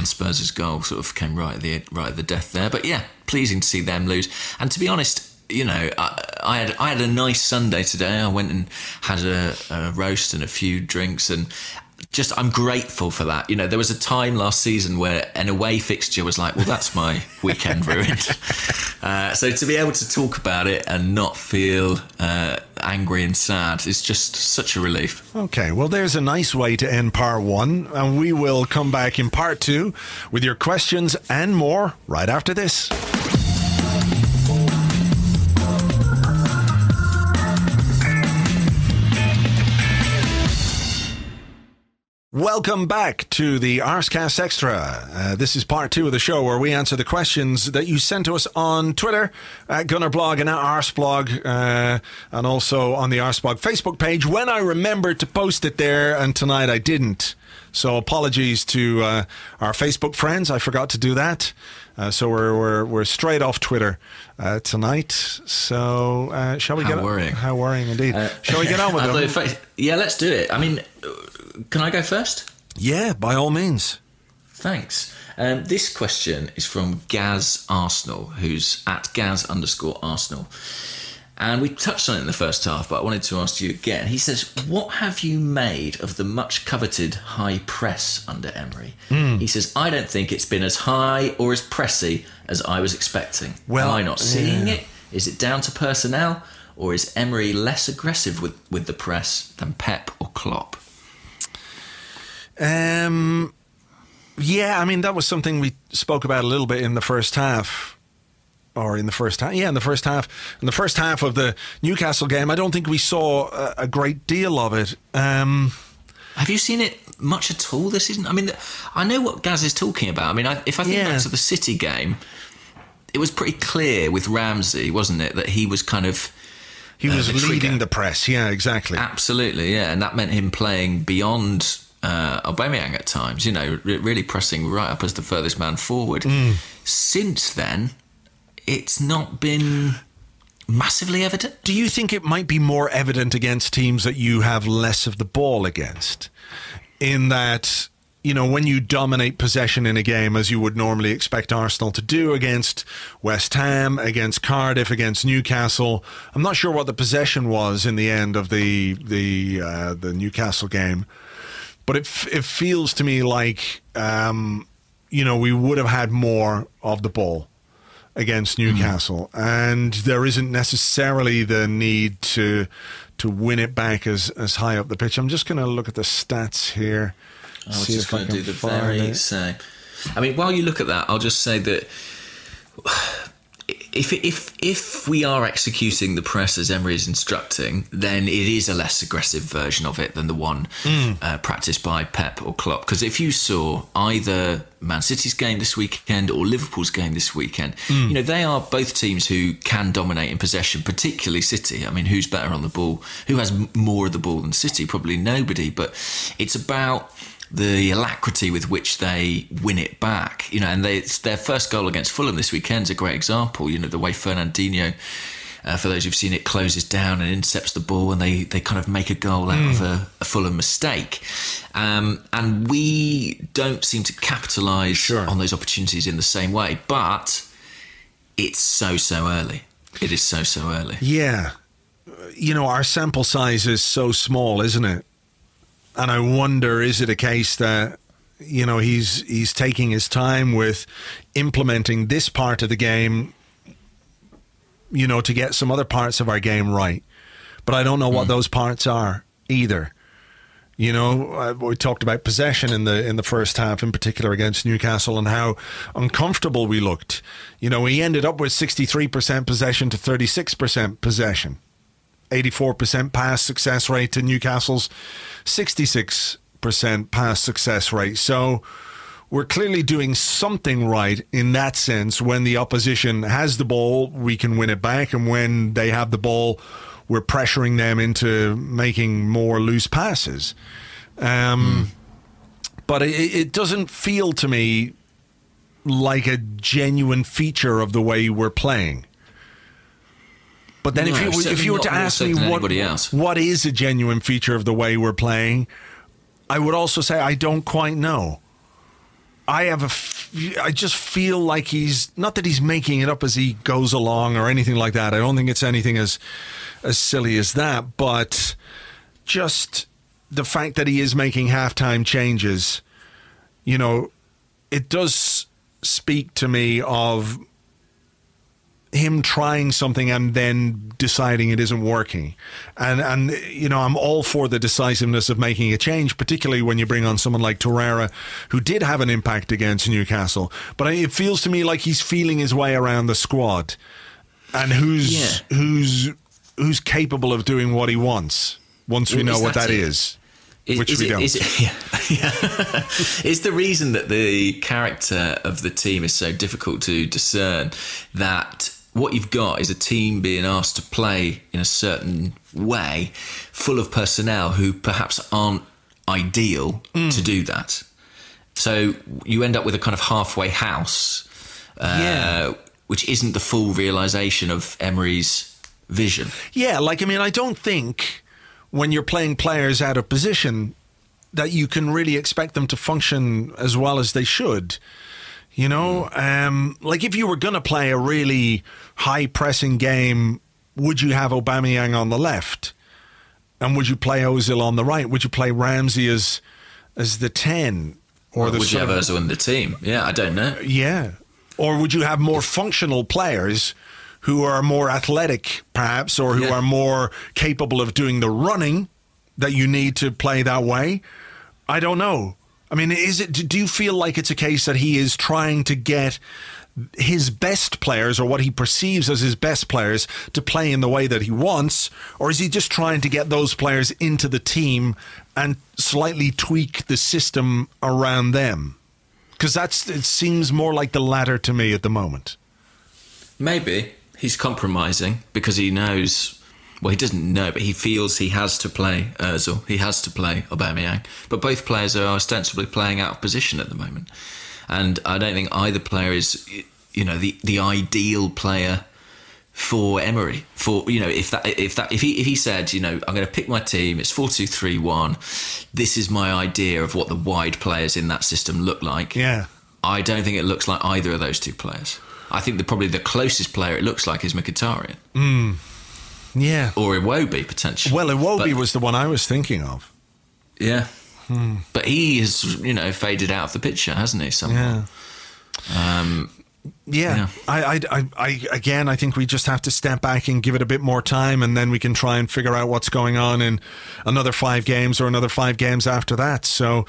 Spurs' goal sort of came right at the death there. But yeah, pleasing to see them lose. And to be honest, you know, I had a nice Sunday today. I went and had a roast and a few drinks, and just I'm grateful for that. You know, there was a time last season where an away fixture was like, well, that's my weekend ruined. So to be able to talk about it and not feel angry and sad is just such a relief. Okay, well, there's a nice way to end part 1, and we will come back in part 2 with your questions and more right after this. Welcome back to the Arsecast Extra. This is part 2 of the show, where we answer the questions that you sent to us on Twitter at Gunnerblog and at Arseblog, and also on the Arseblog Facebook page when I remembered to post it there, and tonight I didn't. So apologies to our Facebook friends. I forgot to do that. So we're straight off Twitter tonight. So shall we get on? How worrying indeed. Shall we get on with it? Yeah, let's do it. I mean, can I go first? Yeah, by all means. Thanks. This question is from Gaz Arsenal, who's at Gaz_Arsenal. And we touched on it in the first half, but I wanted to ask you again. He says, what have you made of the much coveted high press under Emery? He says, I don't think it's been as high or as pressy as I was expecting. Am I not seeing it? Is it down to personnel? Or is Emery less aggressive with the press than Pep or Klopp? Yeah, I mean, that was something we spoke about a little bit in the first half. or in the first half. Yeah, in the first half. In the first half of the Newcastle game, I don't think we saw a great deal of it. Have you seen it much at all this season? I mean, I know what Gaz is talking about. I mean, if I think back to the City game, it was pretty clear with Ramsey, wasn't it, that he was kind of... He was leading the press, yeah, exactly. Absolutely, yeah, and that meant him playing beyond Aubameyang at times, you know, really pressing right up as the furthest man forward. Since then, it's not been massively evident. Do you think it might be more evident against teams that you have less of the ball against? In that, you know, when you dominate possession in a game, as you would normally expect Arsenal to do against West Ham, against Cardiff, against Newcastle. I'm not sure what the possession was in the end of the Newcastle game, but it feels to me like, you know, we would have had more of the ball against Newcastle, and there isn't necessarily the need to win it back as high up the pitch. I'm just going to look at the stats here. I was just going to do the very same. I mean, while you look at that, I'll just say that if we are executing the press as Emery is instructing, then it is a less aggressive version of it than the one practiced by Pep or Klopp. Because if you saw either Man City's game this weekend or Liverpool's game this weekend, you know, they are both teams who can dominate in possession, particularly City. I mean, who's better on the ball? Who has more of the ball than City? Probably nobody. But it's about the alacrity with which they win it back, you know, and their first goal against Fulham this weekend is a great example. You know, the way Fernandinho, for those who've seen it, closes down and intercepts the ball, and they kind of make a goal out of a Fulham mistake. And we don't seem to capitalise on those opportunities in the same way, but it's so early. It is so early. Yeah. You know, our sample size is so small, isn't it? And I wonder, is it a case that, you know, he's taking his time with implementing this part of the game, you know, to get some other parts of our game right. But I don't know what those parts are either. You know, we talked about possession in the first half, in particular against Newcastle, and how uncomfortable we looked. You know, we ended up with 63% possession to 36% possession. 84% pass success rate to Newcastle's 66% pass success rate. So we're clearly doing something right in that sense. When the opposition has the ball, we can win it back. And when they have the ball, we're pressuring them into making more loose passes. But it doesn't feel to me like a genuine feature of the way we're playing. But then if you were to ask me what is a genuine feature of the way we're playing, I would also say I don't quite know. I just feel like he's, not that he's making it up as he goes along or anything like that. I don't think it's anything as silly as that, but just the fact that he is making halftime changes, you know, it does speak to me of him trying something and then deciding it isn't working. And you know, I'm all for the decisiveness of making a change, particularly when you bring on someone like Torreira, who did have an impact against Newcastle. But it feels to me like he's feeling his way around the squad and who's capable of doing what he wants once we know what that is. Which we don't. Is the reason that the character of the team is so difficult to discern that what you've got is a team being asked to play in a certain way, full of personnel who perhaps aren't ideal to do that. So you end up with a kind of halfway house, which isn't the full realisation of Emery's vision. Yeah, like, I mean, I don't think when you're playing players out of position that you can really expect them to function as well as they should. You know, like if you were going to play a really high-pressing game, would you have Aubameyang on the left? And would you play Ozil on the right? Would you play Ramsey as the 10? Or would you have Ozil in the team? Yeah, I don't know. Yeah. Or would you have more functional players who are more athletic, perhaps, or who are more capable of doing the running that you need to play that way? I don't know. I mean, do you feel like it's a case that he is trying to get his best players, or what he perceives as his best players, to play in the way that he wants? Or is he just trying to get those players into the team and slightly tweak the system around them? Because it seems more like the latter to me at the moment. Maybe he's compromising because he knows, well, he doesn't know, but he feels he has to play Ozil, he has to play Aubameyang. But both players are ostensibly playing out of position at the moment. And I don't think either player is, the ideal player for Emery. For if he said, I'm going to pick my team, it's 4-2-3-1. This is my idea of what the wide players in that system look like. Yeah, I don't think it looks like either of those two players. I think probably the closest player it looks like is Mkhitaryan. Yeah, or Iwobi potentially. Well, Iwobi was the one I was thinking of. Yeah. But he has, faded out of the picture, hasn't he? Somewhat. Yeah. I think we just have to step back and give it a bit more time, and then we can try and figure out what's going on in another 5 games or another 5 games after that. So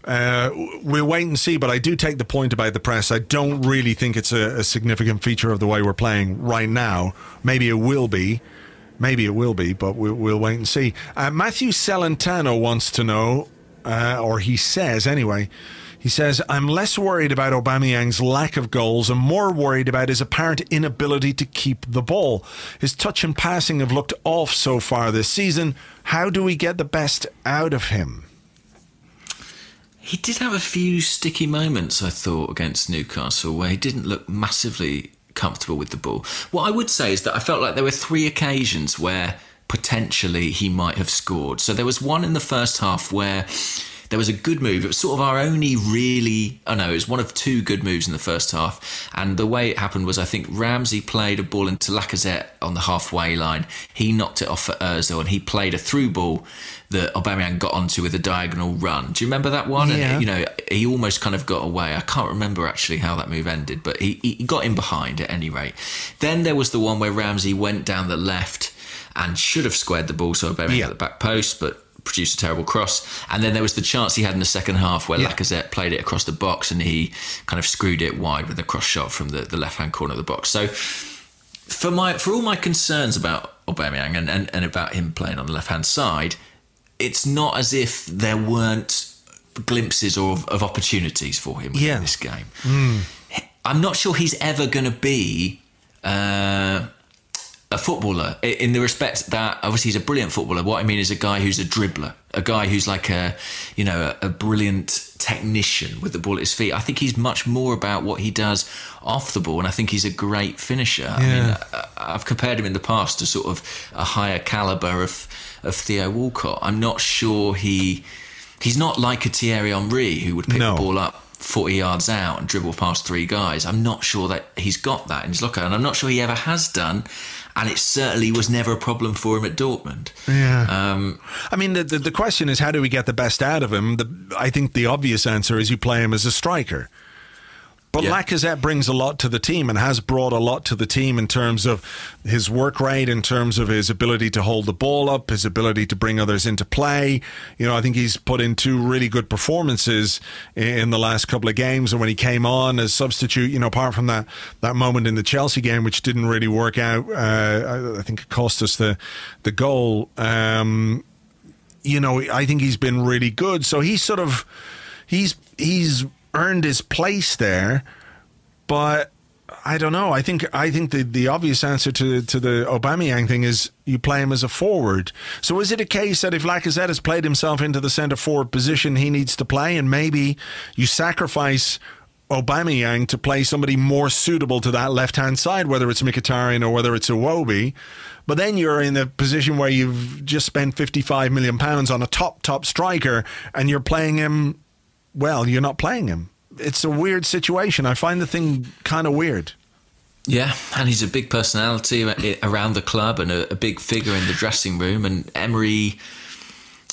we'll wait and see. But I do take the point about the press. I don't really think it's a significant feature of the way we're playing right now. Maybe it will be. But we'll wait and see. Matthew Celentano wants to know, or he says anyway, I'm less worried about Aubameyang's lack of goals and more worried about his apparent inability to keep the ball. His touch and passing have looked off so far this season. How do we get the best out of him? He did have a few sticky moments, I thought, against Newcastle, where he didn't look massively comfortable with the ball. What I would say is that I felt like there were 3 occasions where potentially he might have scored. So there was one in the first half where there was a good move. It was sort of our only really... it was one of 2 good moves in the first half. And the way it happened was, I think Ramsey played a ball into Lacazette on the halfway line. He knocked it off for Ozil, and he played a through ball that Aubameyang got onto with a diagonal run. Do you remember that one? Yeah. And, he almost kind of got away. I can't remember actually how that move ended, but he got in behind at any rate. Then there was the one where Ramsey went down the left and should have squared the ball, so Aubameyang at the back post, but produced a terrible cross. And then there was the chance he had in the second half where Lacazette played it across the box and he kind of screwed it wide with a cross shot from the left-hand corner of the box. So for all my concerns about Aubameyang and about him playing on the left-hand side, it's not as if there weren't glimpses of opportunities for him in this game. I'm not sure he's ever going to be a footballer in the respect that obviously he's a brilliant footballer. What I mean is a guy who's a dribbler, a guy who's like a brilliant technician with the ball at his feet. I think he's much more about what he does off the ball, and I think he's a great finisher. I mean, I've compared him in the past to sort of a higher caliber of Theo Walcott. I'm not sure he's not like a Thierry Henry who would pick the ball up 40 yards out and dribble past 3 guys. I'm not sure that he's got that in his locker, and I'm not sure he ever has done, and it certainly was never a problem for him at Dortmund. I mean, the question is, how do we get the best out of him? I think the obvious answer is you play him as a striker. But Lacazette brings a lot to the team and has brought a lot to the team in terms of his work rate, in terms of his ability to hold the ball up, his ability to bring others into play. I think he's put in 2 really good performances in the last couple of games. And when he came on as substitute, apart from that moment in the Chelsea game, which didn't really work out, I think it cost us the goal. I think he's been really good. So he's sort of, he's earned his place there, but I don't know. I think the obvious answer to the Aubameyang thing is you play him as a forward. So is it a case that if Lacazette has played himself into the centre forward position, he needs to play, and maybe you sacrifice Aubameyang to play somebody more suitable to that left-hand side, whether it's Mkhitaryan or whether it's Iwobi, but then you're in a position where you've just spent £55 million on a top striker and you're playing him. Well, you're not playing him. It's a weird situation. I find the thing kind of weird. Yeah, and he's a big personality around the club and a big figure in the dressing room. And Emery,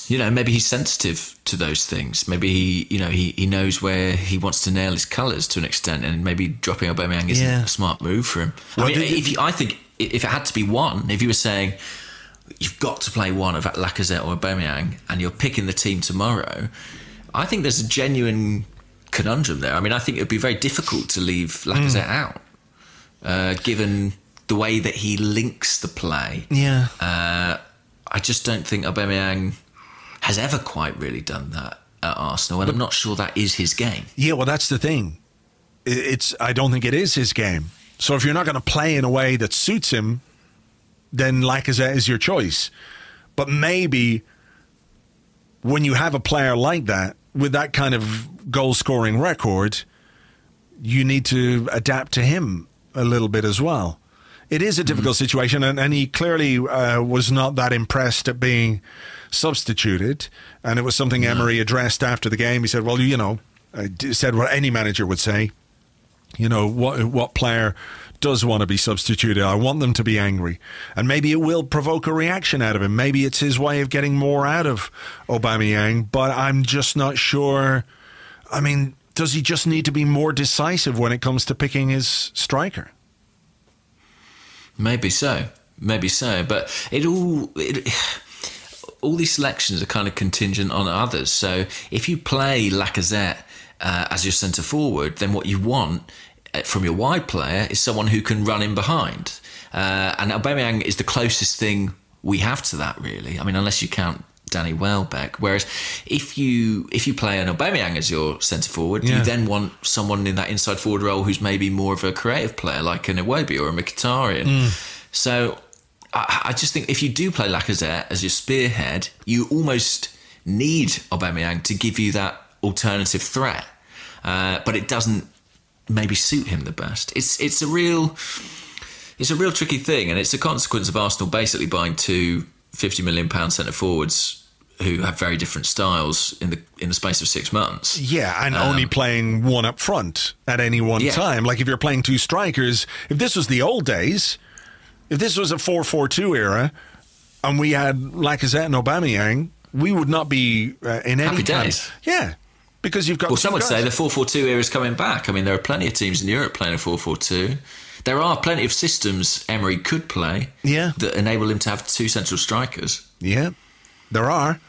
maybe he's sensitive to those things. Maybe he knows where he wants to nail his colours to an extent, and maybe dropping Aubameyang isn't a smart move for him. Well, I think if it had to be one, if you were saying you've got to play one of Lacazette or Aubameyang, and you're picking the team tomorrow, I think there's a genuine conundrum there. I mean, I think it would be very difficult to leave Lacazette out, given the way that he links the play. Yeah. I just don't think Aubameyang has ever quite really done that at Arsenal, and I'm not sure that is his game. Yeah, well, that's the thing. I don't think it is his game. So if you're not going to play in a way that suits him, then Lacazette is your choice. But maybe when you have a player like that, with that kind of goal-scoring record, you need to adapt to him a little bit as well. It is a difficult situation, and he clearly was not that impressed at being substituted. And it was something Emery addressed after the game. He said, well, said what any manager would say. What player does want to be substituted? I want them to be angry. And maybe it will provoke a reaction out of him. Maybe it's his way of getting more out of Aubameyang, but I'm just not sure. I mean, does he just need to be more decisive when it comes to picking his striker? Maybe so. But all these selections are kind of contingent on others. So if you play Lacazette as your centre forward, then what you want from your wide player is someone who can run in behind. And Aubameyang is the closest thing we have to that, really. I mean, unless you count Danny Welbeck. Whereas if you play an Aubameyang as your centre forward, you then want someone in that inside forward role who's maybe more of a creative player, like an Iwobi or a Mkhitaryan. So I just think if you do play Lacazette as your spearhead, you almost need Aubameyang to give you that alternative threat. But it doesn't maybe suit him the best. It's a real tricky thing, and it's a consequence of Arsenal basically buying two £50 million centre forwards who have very different styles in the space of 6 months. Yeah, and only playing one up front at any one time. Like if you're playing two strikers, if this was the old days, if this was a 4-4-2 era, and we had Lacazette and Aubameyang, we would not be in any happy time. days. Yeah. Because you've got. Well, some would say the 4-4-2 era is coming back. I mean, there are plenty of teams in Europe playing a 4-4-2. There are plenty of systems Emery could play that enable him to have two central strikers. Yeah, there are.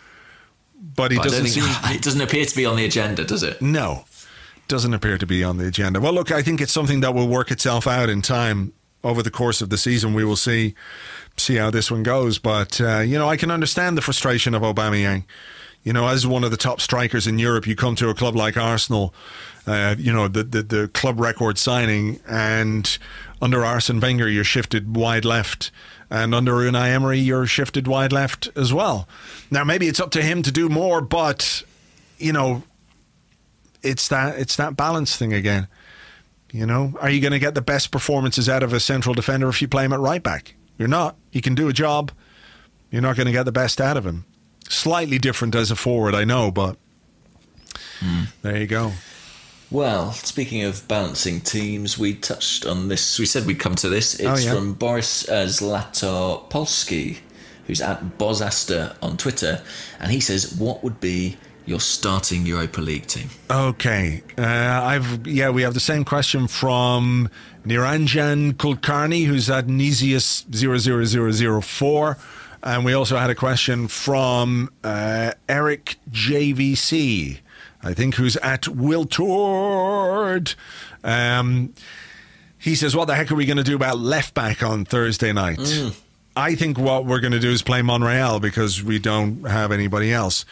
But it doesn't appear to be on the agenda, does it? No, doesn't appear to be on the agenda. Well, look, I think it's something that will work itself out in time over the course of the season. We will see how this one goes. But, I can understand the frustration of Aubameyang. As one of the top strikers in Europe, you come to a club like Arsenal, the club record signing, and under Arsene Wenger, you're shifted wide left. And under Unai Emery, you're shifted wide left as well. Now, maybe it's up to him to do more, but, it's that balance thing again. Are you going to get the best performances out of a central defender if you play him at right back? You're not. He can do a job. You're not going to get the best out of him. Slightly different as a forward, I know, but there you go. Well, speaking of balancing teams, we touched on this. We said we'd come to this. It's from Boris Zlatopolsky, who's at Bozaster on Twitter, and he says, what would be your starting Europa League team? Okay. We have the same question from Niranjan Kulkarni, who's at Nisius 00004. And we also had a question from Eric JVC, I think, who's at Wiltord. He says, what the heck are we going to do about left back on Thursday night? I think what we're going to do is play Monreal because we don't have anybody else.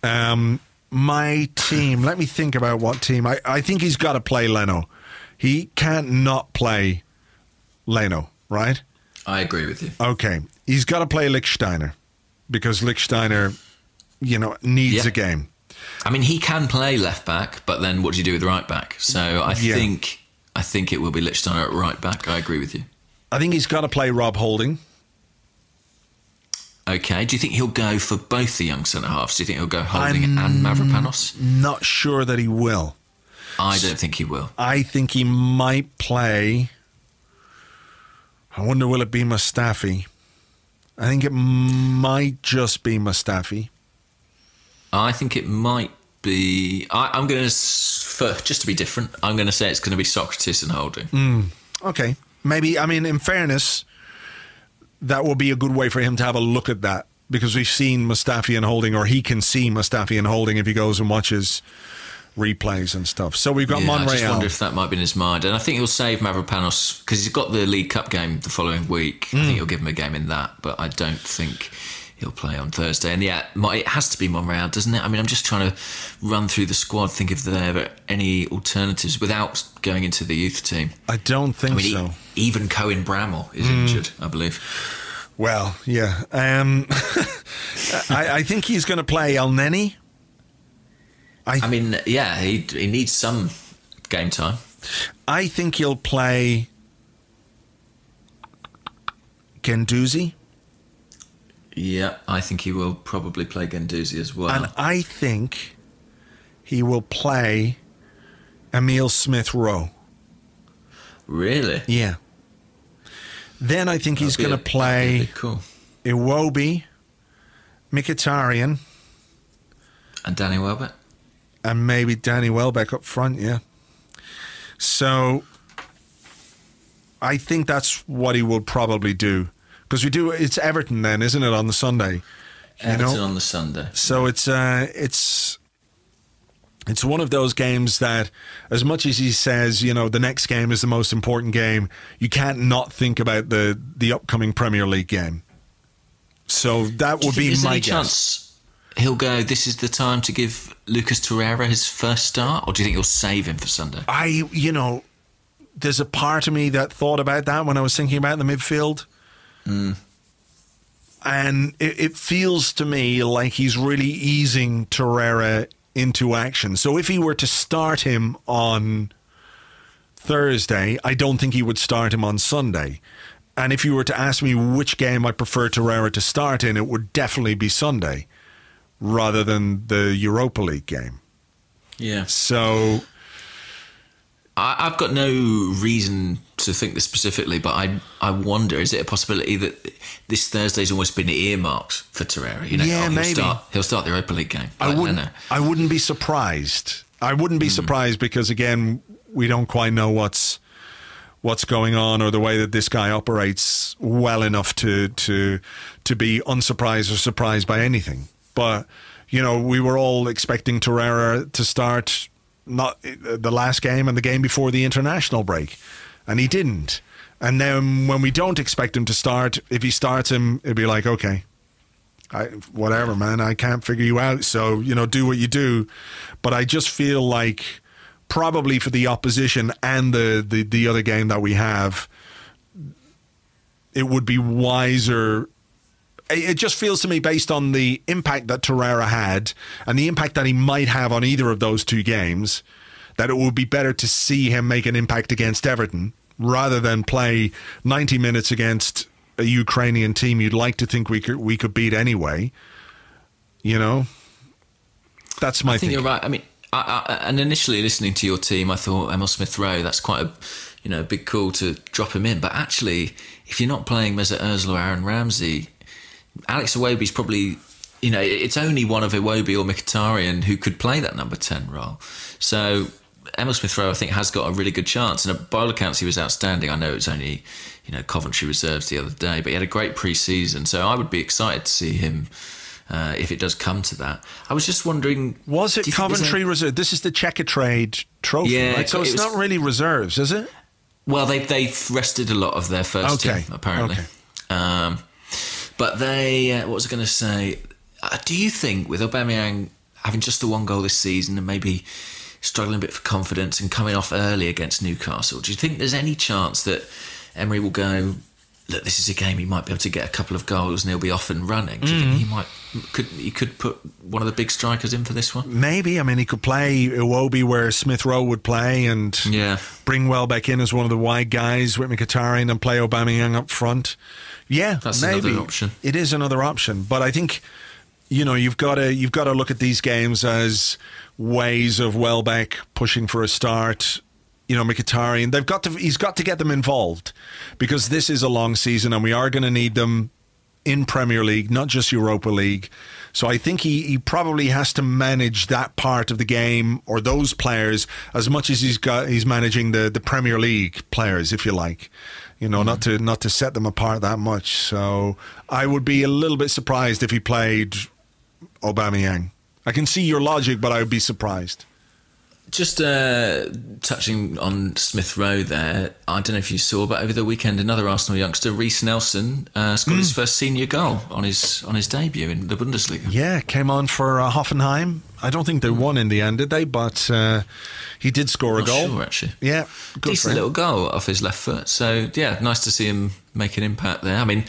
My team, let me think about what team. I think he's got to play Leno. He can't not play Leno, right? I agree with you. Okay. He's got to play Lichtsteiner because Lichtsteiner, needs a game. I mean, he can play left back, but then what do you do with right back? So I think it will be Lichtsteiner at right back. I agree with you. I think he's got to play Rob Holding. Okay. Do you think he'll go for both the young centre-halves? Do you think he'll go Holding and Mavropanos? Not sure that he will. I don't think he will. I think he might play... I wonder, will it be Mustafi? I think it might just be Mustafi. I think it might be... I'm going to... Just to be different, I'm going to say it's going to be Socrates and Holding. Okay. Maybe, in fairness, that will be a good way for him to have a look at that, because we've seen Mustafi and Holding, or he can see Mustafi and Holding if he goes and watches replays and stuff. So we've got Yeah, Monreal. I just wonder if that might be in his mind. And I think he'll save Mavropanos because he's got the League Cup game the following week. I think he'll give him a game in that, but I don't think he'll play on Thursday. And yeah, it has to be Monreal, doesn't it? I mean, I'm just trying to run through the squad, think if there are any alternatives without going into the youth team. I don't think so. Even Cohen Bramall is injured, I believe. Well, yeah. I think he's going to play Elneny. I mean, yeah, he needs some game time. I think he'll play Guendouzi. Yeah, I think he will probably play Guendouzi as well. And I think he will play Emile Smith-Rowe. Really? Yeah. Then I think he's going to play Iwobi, Mkhitaryan. And Danny Welbeck? And maybe Danny Welbeck up front, yeah. So I think that's what he will probably do. Because it's Everton then, isn't it, on the Sunday? Everton on the Sunday. So it's one of those games that, as much as he says, the next game is the most important game, you can't not think about the upcoming Premier League game. So that would be my guess. Chance he'll go, this is the time to give Lucas Torreira his first start? Or do you think he'll save him for Sunday? There's a part of me that thought about that when I was thinking about the midfield. And it feels to me like he's really easing Torreira into action. So if he were to start him on Thursday, I don't think he would start him on Sunday. And if you were to ask me which game I prefer Torreira to start in, it would definitely be Sunday rather than the Europa League game. Yeah. So I've got no reason to think this specifically, but I wonder, is it a possibility that this Thursday's almost been earmarked for Torreira? Maybe. He'll start the Europa League game. I wouldn't be surprised. I wouldn't be surprised because, again, we don't quite know what's going on or the way that this guy operates well enough to be unsurprised or surprised by anything. But, we were all expecting Torreira to start not the last game and the game before the international break, and he didn't. And then when we don't expect him to start, if he starts him, it'd be like, okay, whatever, man, I can't figure you out, so do what you do. But I just feel like probably for the opposition and the other game that we have, it would be wiser. It just feels to me, based on the impact that Torreira had and the impact that he might have on either of those two games, that it would be better to see him make an impact against Everton rather than play 90 minutes against a Ukrainian team you'd like to think we could beat anyway. That's my thing. You're right. I mean, and initially listening to your team, I thought Emile Smith-Rowe, that's quite a big call to drop him in. But actually, if you're not playing Mesut Ozil or Aaron Ramsey, Alex Iwobi's probably, it's only one of Iwobi or Mkhitaryan who could play that number 10 role. So Emile Smith-Rowe, I think, has got a really good chance. And by all accounts, he was outstanding. I know it was only, Coventry reserves the other day, but he had a great pre-season. So I would be excited to see him if it does come to that. I was just wondering... Was it Coventry reserve? This is the Checkatrade trophy, right? So it's not really reserves, is it? Well, they've rested a lot of their first team, apparently. Okay. But what was I going to say? Do you think with Aubameyang having just the one goal this season and maybe struggling a bit for confidence and coming off early against Newcastle, do you think there's any chance that Emery will go, look, this is a game he might be able to get a couple of goals and he'll be off and running? Do you think he could put one of the big strikers in for this one? Maybe. I mean, he could play Iwobi where Smith-Rowe would play and bring Welbeck in as one of the wide guys with Mkhitaryan and play Aubameyang up front. Yeah, that's maybe. Another option. It is another option, but I think you've got to look at these games as ways of Welbeck pushing for a start. Mkhitaryan, he's got to get them involved because this is a long season and we are going to need them in Premier League, not just Europa League. So I think he probably has to manage that part of the game or those players as much as he's managing the Premier League players, if you like. Not to set them apart that much. So I would be a little bit surprised if he played Aubameyang. I can see your logic, but I would be surprised. Just touching on Smith Rowe there, I don't know if you saw, but over the weekend, another Arsenal youngster, Reece Nelson, scored his first senior goal on his debut in the Bundesliga. Yeah, came on for Hoffenheim. I don't think they won in the end, did they? But he did score a goal. Sure, actually. Yeah, good decent little goal off his left foot. So yeah, nice to see him make an impact there. I mean,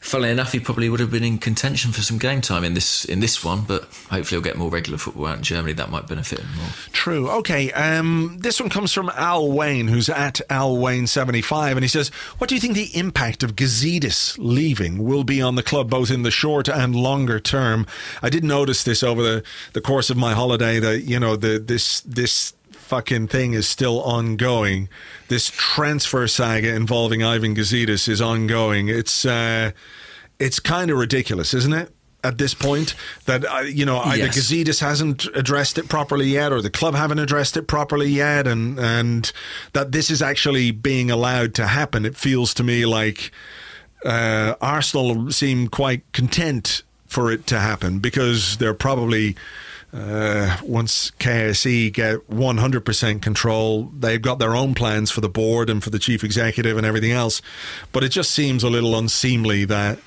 funnily enough, he probably would have been in contention for some game time in this one, but hopefully he'll get more regular football out in Germany. That might benefit him more. True. Okay, this one comes from Al Wayne, who's at Al Wayne75, and he says, what do you think the impact of Gazidis leaving will be on the club, both in the short and longer term? I did notice this over the course of my holiday, that, you know, this fucking thing is still ongoing. This transfer saga involving Ivan Gazidis is ongoing. It's kind of ridiculous, isn't it? At this point, that either Gazidis hasn't addressed it properly yet, or the club haven't addressed it properly yet, and that this is actually being allowed to happen. It feels to me like Arsenal seem quite content for it to happen, because they're probably once KSE get 100% control, they've got their own plans for the board and for the chief executive and everything else. But it just seems a little unseemly that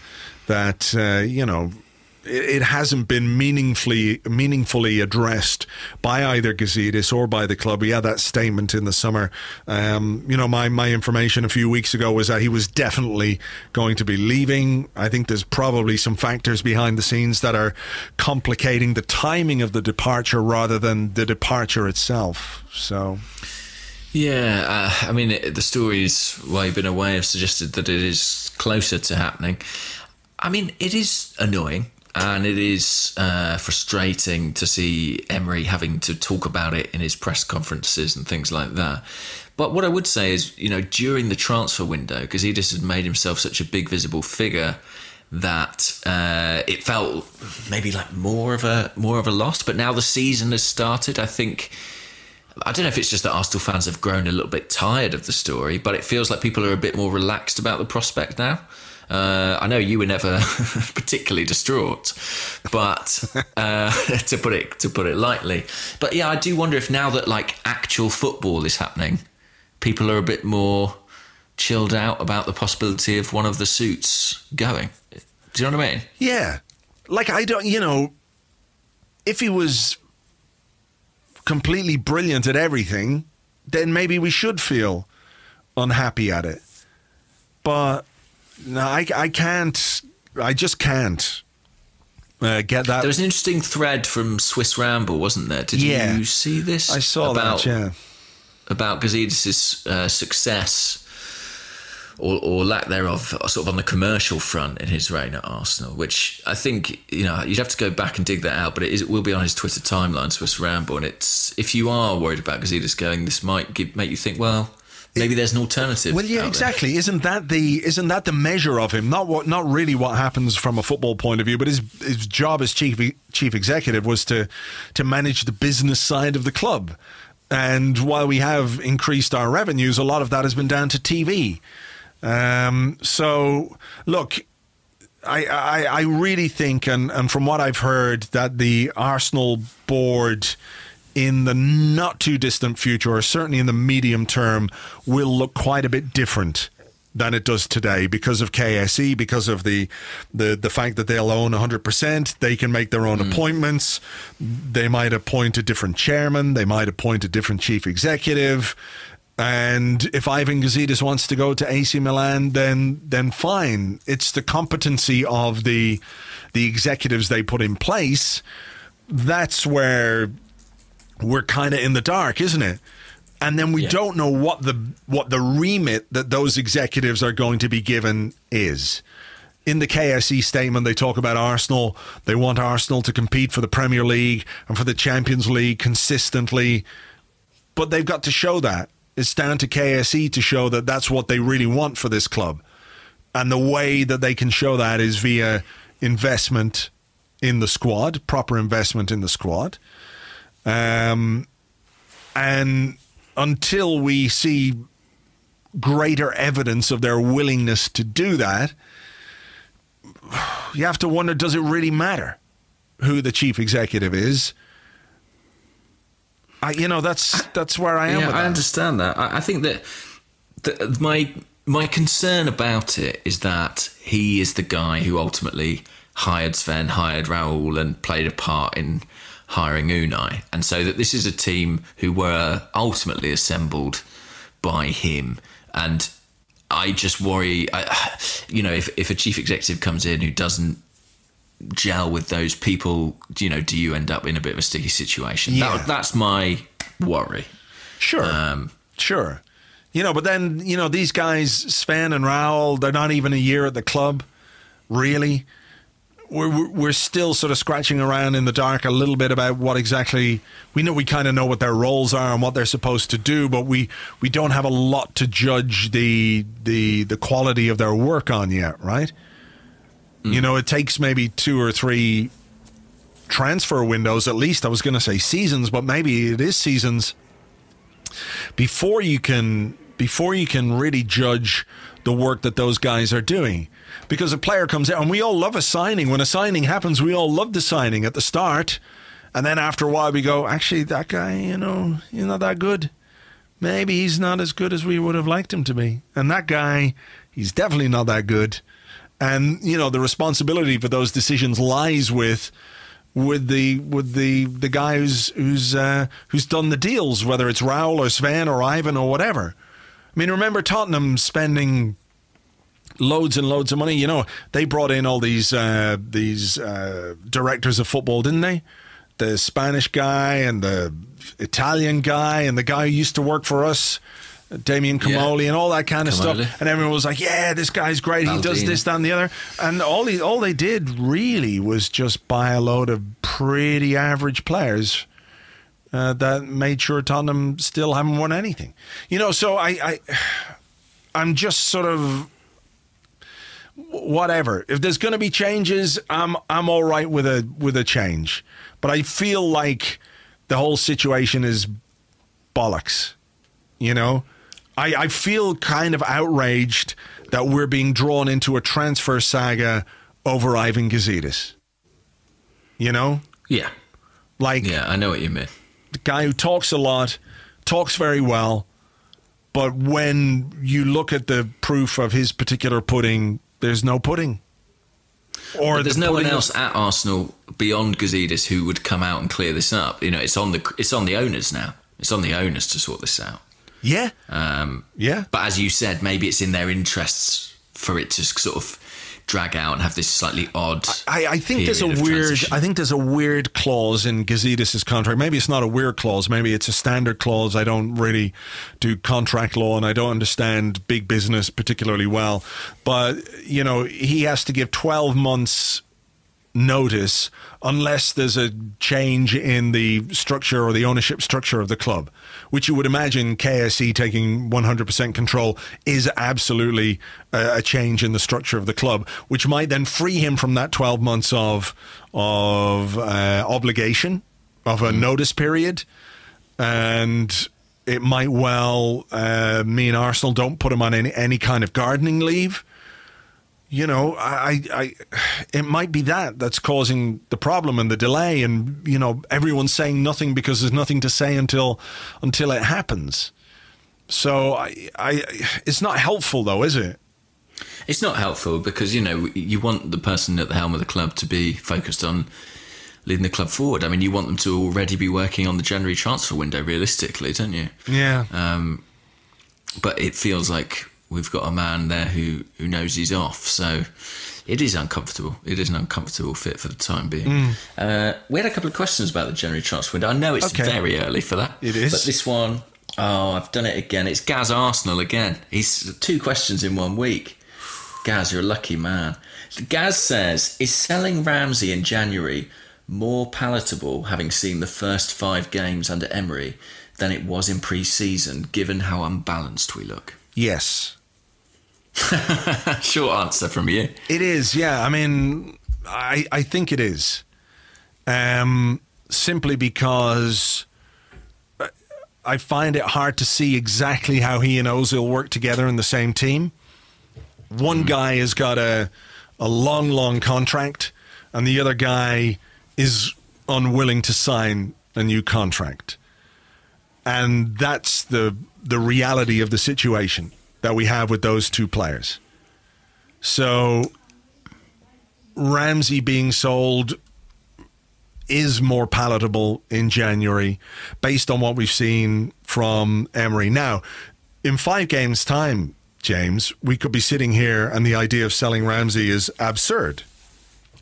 it hasn't been meaningfully addressed by either Gazidis or by the club. We had that statement in the summer. My information a few weeks ago was that he was definitely going to be leaving. I think there's probably some factors behind the scenes that are complicating the timing of the departure rather than the departure itself. So... yeah, I mean, the stories while you've been away have suggested that it is closer to happening. I mean, it is annoying. And it is frustrating to see Emery having to talk about it in his press conferences and things like that. But what I would say is, during the transfer window, Gazidis had made himself such a big visible figure that it felt maybe like more of a loss. But now the season has started, I don't know if it's just that Arsenal fans have grown a little bit tired of the story, but it feels like people are a bit more relaxed about the prospect now. I know you were never particularly distraught, but to put it lightly. But yeah, I do wonder if now that like actual football is happening, people are a bit more chilled out about the possibility of one of the suits going. Do you know what I mean? Yeah. Like, I don't, if he was completely brilliant at everything, then maybe we should feel unhappy at it. But no, I just can't get that. There was an interesting thread from Swiss Ramble, wasn't there? Did you see this? I saw that, yeah. About Gazidis' success or lack thereof, sort of on the commercial front in his reign at Arsenal, which I think, you'd have to go back and dig that out, but it will be on his Twitter timeline, Swiss Ramble, and it's, if you are worried about Gazidis going, this might make you think, well, maybe there's an alternative. Well, yeah, exactly. Isn't that the measure of him? Not really what happens from a football point of view, but his job as chief executive was to manage the business side of the club. And while we have increased our revenues, a lot of that has been down to TV. So look, I really think, and from what I've heard, that the Arsenal board in the not too distant future, or certainly in the medium term, will look quite a bit different than it does today because of KSE, because of the fact that they'll own 100%. They can make their own appointments. They might appoint a different chairman. They might appoint a different chief executive. And if Ivan Gazidis wants to go to AC Milan, then fine. It's the competency of the executives they put in place. That's where we're kind of in the dark, isn't it? And then we don't know what the remit that those executives are going to be given is. In the KSE statement, they talk about Arsenal. They want Arsenal to compete for the Premier League and for the Champions League consistently. But they've got to show that. It's down to KSE to show that that's what they really want for this club. And the way that they can show that is via investment in the squad, proper investment in the squad. And until we see greater evidence of their willingness to do that, you have to wonder, does it really matter who the chief executive is? That's where I am. Yeah, with that. I understand that. I think that my concern about it is that he is the guy who ultimately hired Sven, hired Raul, and played a part in hiring Unai, and so that this is a team who were ultimately assembled by him. And I just worry, if a chief executive comes in who doesn't gel with those people, do you end up in a bit of a sticky situation? Yeah. That's my worry. Sure. Sure. But then, these guys, Sven and Raul, they're not even a year at the club, really. We're still sort of scratching around in the dark a little bit about what exactly we kind of know what their roles are and what they're supposed to do, but we don't have a lot to judge the quality of their work on yet, right? It takes maybe 2 or 3 transfer windows at least. I was going to say seasons, but maybe it is seasons before you can really judge the work that those guys are doing. Because a player comes out, and we all love a signing. When a signing happens, we all love the signing at the start. And then after a while, we go, actually, that guy, he's not that good. Maybe he's not as good as we would have liked him to be. And that guy, he's definitely not that good. And, the responsibility for those decisions lies with the guy who's done the deals, whether it's Raul or Sven or Ivan or whatever. I mean, remember Tottenham spending loads and loads of money. They brought in all these directors of football, didn't they? The Spanish guy and the Italian guy and the guy who used to work for us, Damien Comoli, and all that kind of stuff. And everyone was like, yeah, this guy's great. He does this, that, and the other. And all they did really was just buy a load of pretty average players that made sure Tottenham still haven't won anything. So I'm just sort of whatever. If there's going to be changes, I'm all right with a change. But I feel like the whole situation is bollocks. I feel kind of outraged that we're being drawn into a transfer saga over Ivan Gazidis. Yeah. Yeah, I know what you mean. The guy who talks a lot, talks very well, but when you look at the proof of his particular pudding, there's no pudding. Or there's no one else at Arsenal beyond Gazidis who would come out and clear this up. It's on the owners now. It's on the owners to sort this out. Yeah. Yeah. But as you said, maybe it's in their interests for it to sort of drag out and have this slightly odd. I think there's a weird clause in Gazidis' contract. Maybe it's not a weird clause. Maybe it's a standard clause. I don't really do contract law and I don't understand big business particularly well. But, he has to give 12 months notice unless there's a change in the structure or the ownership structure of the club, which you would imagine KSE taking 100% control is absolutely a change in the structure of the club, which might then free him from that 12 months of obligation, of a notice period. And it might well mean Arsenal don't put him on any kind of gardening leave. It might be that's causing the problem and the delay, and everyone's saying nothing because there's nothing to say until it happens. So it's not helpful though, is it? It's not helpful because you want the person at the helm of the club to be focused on leading the club forward. I mean, you want them to already be working on the January transfer window, realistically, don't you? Yeah. But it feels like we've got a man there who knows he's off. So it is uncomfortable. It is an uncomfortable fit for the time being. We had a couple of questions about the January transfer window. I know it's very early for that. It is. But this one, I've done it again. It's Gaz Arsenal again. He's 2 questions in 1 week. Gaz, you're a lucky man. Gaz says, is selling Ramsey in January more palatable, having seen the first 5 games under Emery, than it was in pre-season, given how unbalanced we look? Yes. Short answer from you. It is, yeah. I mean, I think it is. Simply because I find it hard to see exactly how he and Ozil work together in the same team. One guy has got a long contract, and the other guy is unwilling to sign a new contract. And that's the reality of the situation that we have with those two players. So Ramsey being sold is more palatable in January based on what we've seen from Emery. Now, in 5 games' time, James, we could be sitting here and the idea of selling Ramsey is absurd.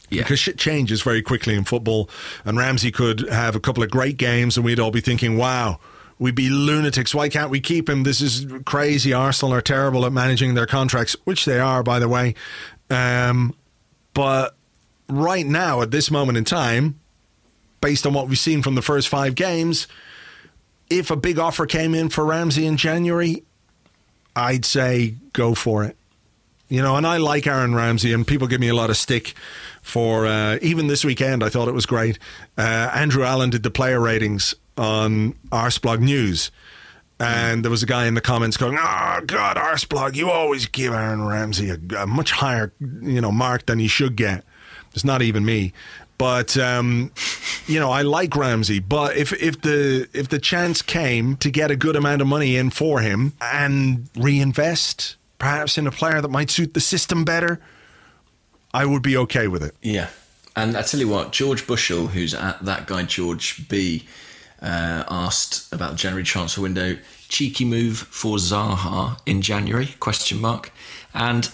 Yeah. Because shit changes very quickly in football, and Ramsey could have a couple of great games and we'd all be thinking, wow, we'd be lunatics. Why can't we keep him? This is crazy. Arsenal are terrible at managing their contracts, which they are, by the way. But right now, at this moment in time, based on what we've seen from the first 5 games, if a big offer came in for Ramsey in January, I'd say go for it. You know, and I like Aaron Ramsey, and people give me a lot of stick for, even this weekend, I thought it was great. Andrew Allen did the player ratings on Arseblog News, and there was a guy in the comments going, "Oh God, Arseblog, you always give Aaron Ramsey a much higher, mark than he should get." It's not even me, but I like Ramsey. But if the chance came to get a good amount of money in for him and reinvest, perhaps in a player that might suit the system better, I would be okay with it. Yeah, and I tell you what, George Bushell, who's at that guy George B, asked about the January transfer window. Cheeky move for Zaha in January? ? And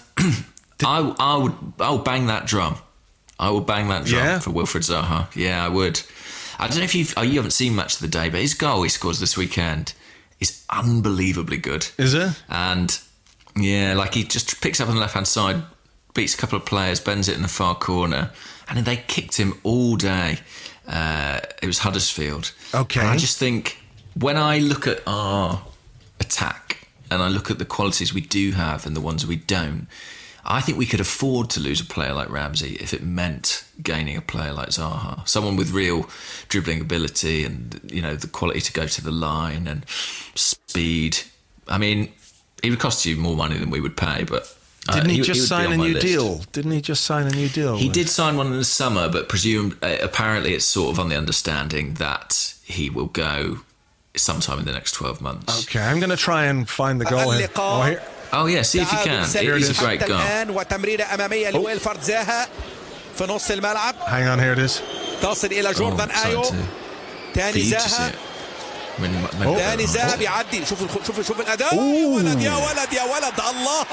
I'll bang that drum. I will bang that drum for Wilfried Zaha. Yeah, I would. I don't know if you haven't seen much of the day, but his goal he scores this weekend is unbelievably good. Is it? And yeah, like he just picks up on the left-hand side, beats a couple of players, bends it in the far corner, and then they kicked him all day. It was Huddersfield. Okay. And I just think, when I look at our attack and I look at the qualities we do have and the ones we don't, I think we could afford to lose a player like Ramsey if it meant gaining a player like Zaha. Someone with real dribbling ability and, the quality to go to the line and speed. I mean, he would cost you more money than we would pay, but... Didn't he just sign a new deal? He did sign one in the summer, but apparently it's sort of on the understanding that he will go sometime in the next 12 months. Okay, I'm going to try and find the goal here. Oh yeah, see if you can. It's a great goal. Hang on, here it is. تصل إلى جوردان آيو. تاني زاها. تاني زاها بيعدي. شوف الأداء. يا ولد الله.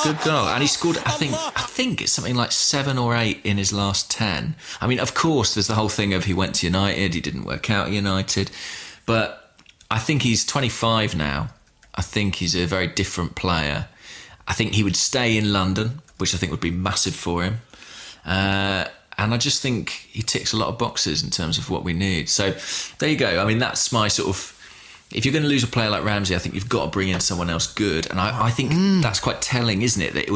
Good goal, and he scored. I think it's something like 7 or 8 in his last 10. I mean, of course, there's the whole thing of he went to United, he didn't work out at United, but I think he's 25 now. I think he's a very different player. I think he would stay in London, which I think would be massive for him. And I just think he ticks a lot of boxes in terms of what we need. So there you go. I mean, that's my sort of... If you're going to lose a player like Ramsey, I think you've got to bring in someone else good. And I think that's quite telling, isn't it? That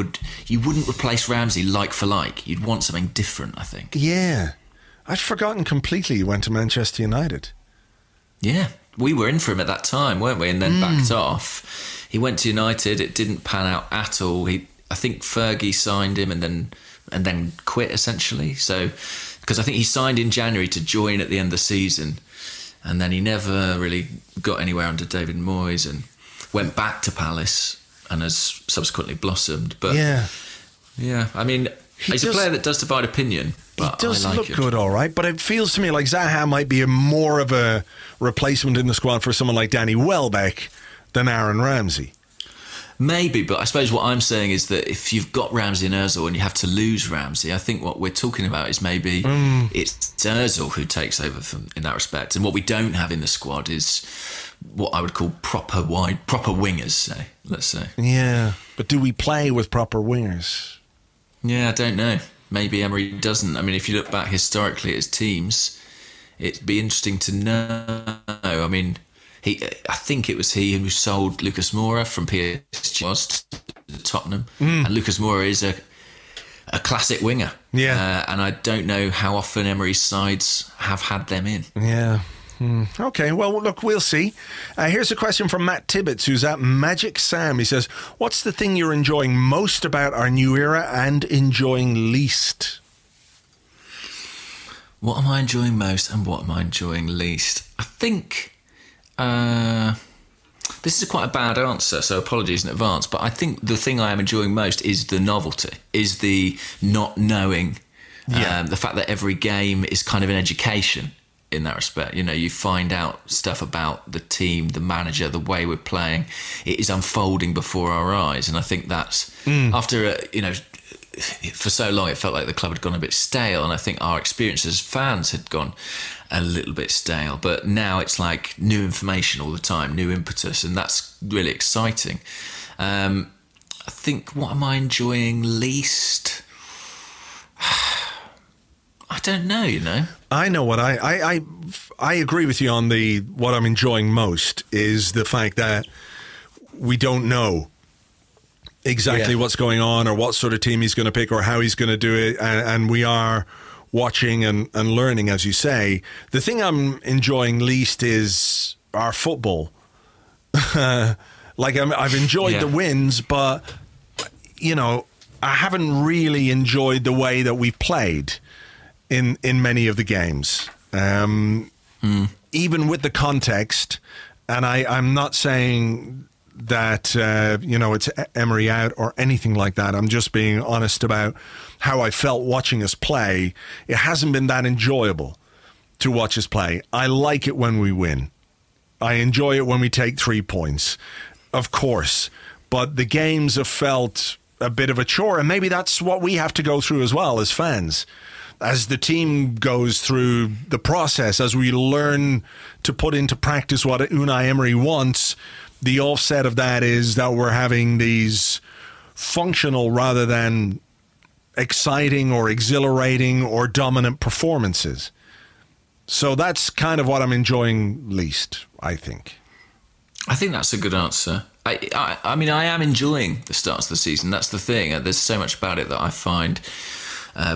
you wouldn't replace Ramsey like for like. You'd want something different, I think. Yeah. I'd forgotten completely he went to Manchester United. Yeah. We were in for him at that time, weren't we? And then backed off. He went to United. It didn't pan out at all. I think Fergie signed him and then quit, essentially. So, because I think he signed in January to join at the end of the season, and then he never really got anywhere under David Moyes and went back to Palace and has subsequently blossomed. But yeah, I mean, he's a player that does divide opinion. But he does look good, all right. But it feels to me like Zaha might be more of a replacement in the squad for someone like Danny Welbeck than Aaron Ramsey. Maybe, but I suppose what I'm saying is that if you've got Ramsey and Ozil and you have to lose Ramsey, I think what we're talking about is maybe it's Ozil who takes over in that respect. And what we don't have in the squad is what I would call proper wingers, let's say. Yeah, but do we play with proper wingers? Yeah, I don't know. Maybe Emery doesn't. I mean, if you look back historically at his teams, it'd be interesting to know. I mean... I think it was he who sold Lucas Moura from PSG to Tottenham. And Lucas Moura is a classic winger. Yeah. And I don't know how often Emery's sides have had them in. Yeah. Okay, well, look, we'll see. Here's a question from Matt Tibbetts, who's at Magic Sam. He says, what's the thing you're enjoying most about our new era and enjoying least? What am I enjoying most and what am I enjoying least? I think... This is quite a bad answer, so apologies in advance. But I think the thing I am enjoying most is the novelty, is the not knowing, the fact that every game is kind of an education in that respect. You know, you find out stuff about the team, the manager, the way we're playing. It is unfolding before our eyes, and I think that's after for so long it felt like the club had gone a bit stale, and I think our experience as fans had gone a little bit stale, but now it's like new information all the time, new impetus, and that's really exciting. I think, what am I enjoying least? I don't know, you know. I know what I agree with you on what I'm enjoying most is the fact that we don't know exactly what's going on or what sort of team he's going to pick or how he's going to do it, and we are watching and learning, as you say. The thing I'm enjoying least is our football. I've enjoyed the wins, but, you know, I haven't really enjoyed the way that we've played in many of the games. Even with the context, and I'm not saying that, it's Emery out or anything like that. I'm just being honest about how I felt watching us play. It hasn't been that enjoyable to watch us play. I like it when we win. I enjoy it when we take 3 points, of course. But the games have felt a bit of a chore, and maybe that's what we have to go through as well as fans. As the team goes through the process, as we learn to put into practice what Unai Emery wants, the offset of that is that we're having these functional rather than exciting or exhilarating or dominant performances. So that's kind of what I'm enjoying least, I think. I think that's a good answer. I mean, I am enjoying the starts of the season. That's the thing. There's so much about it that I find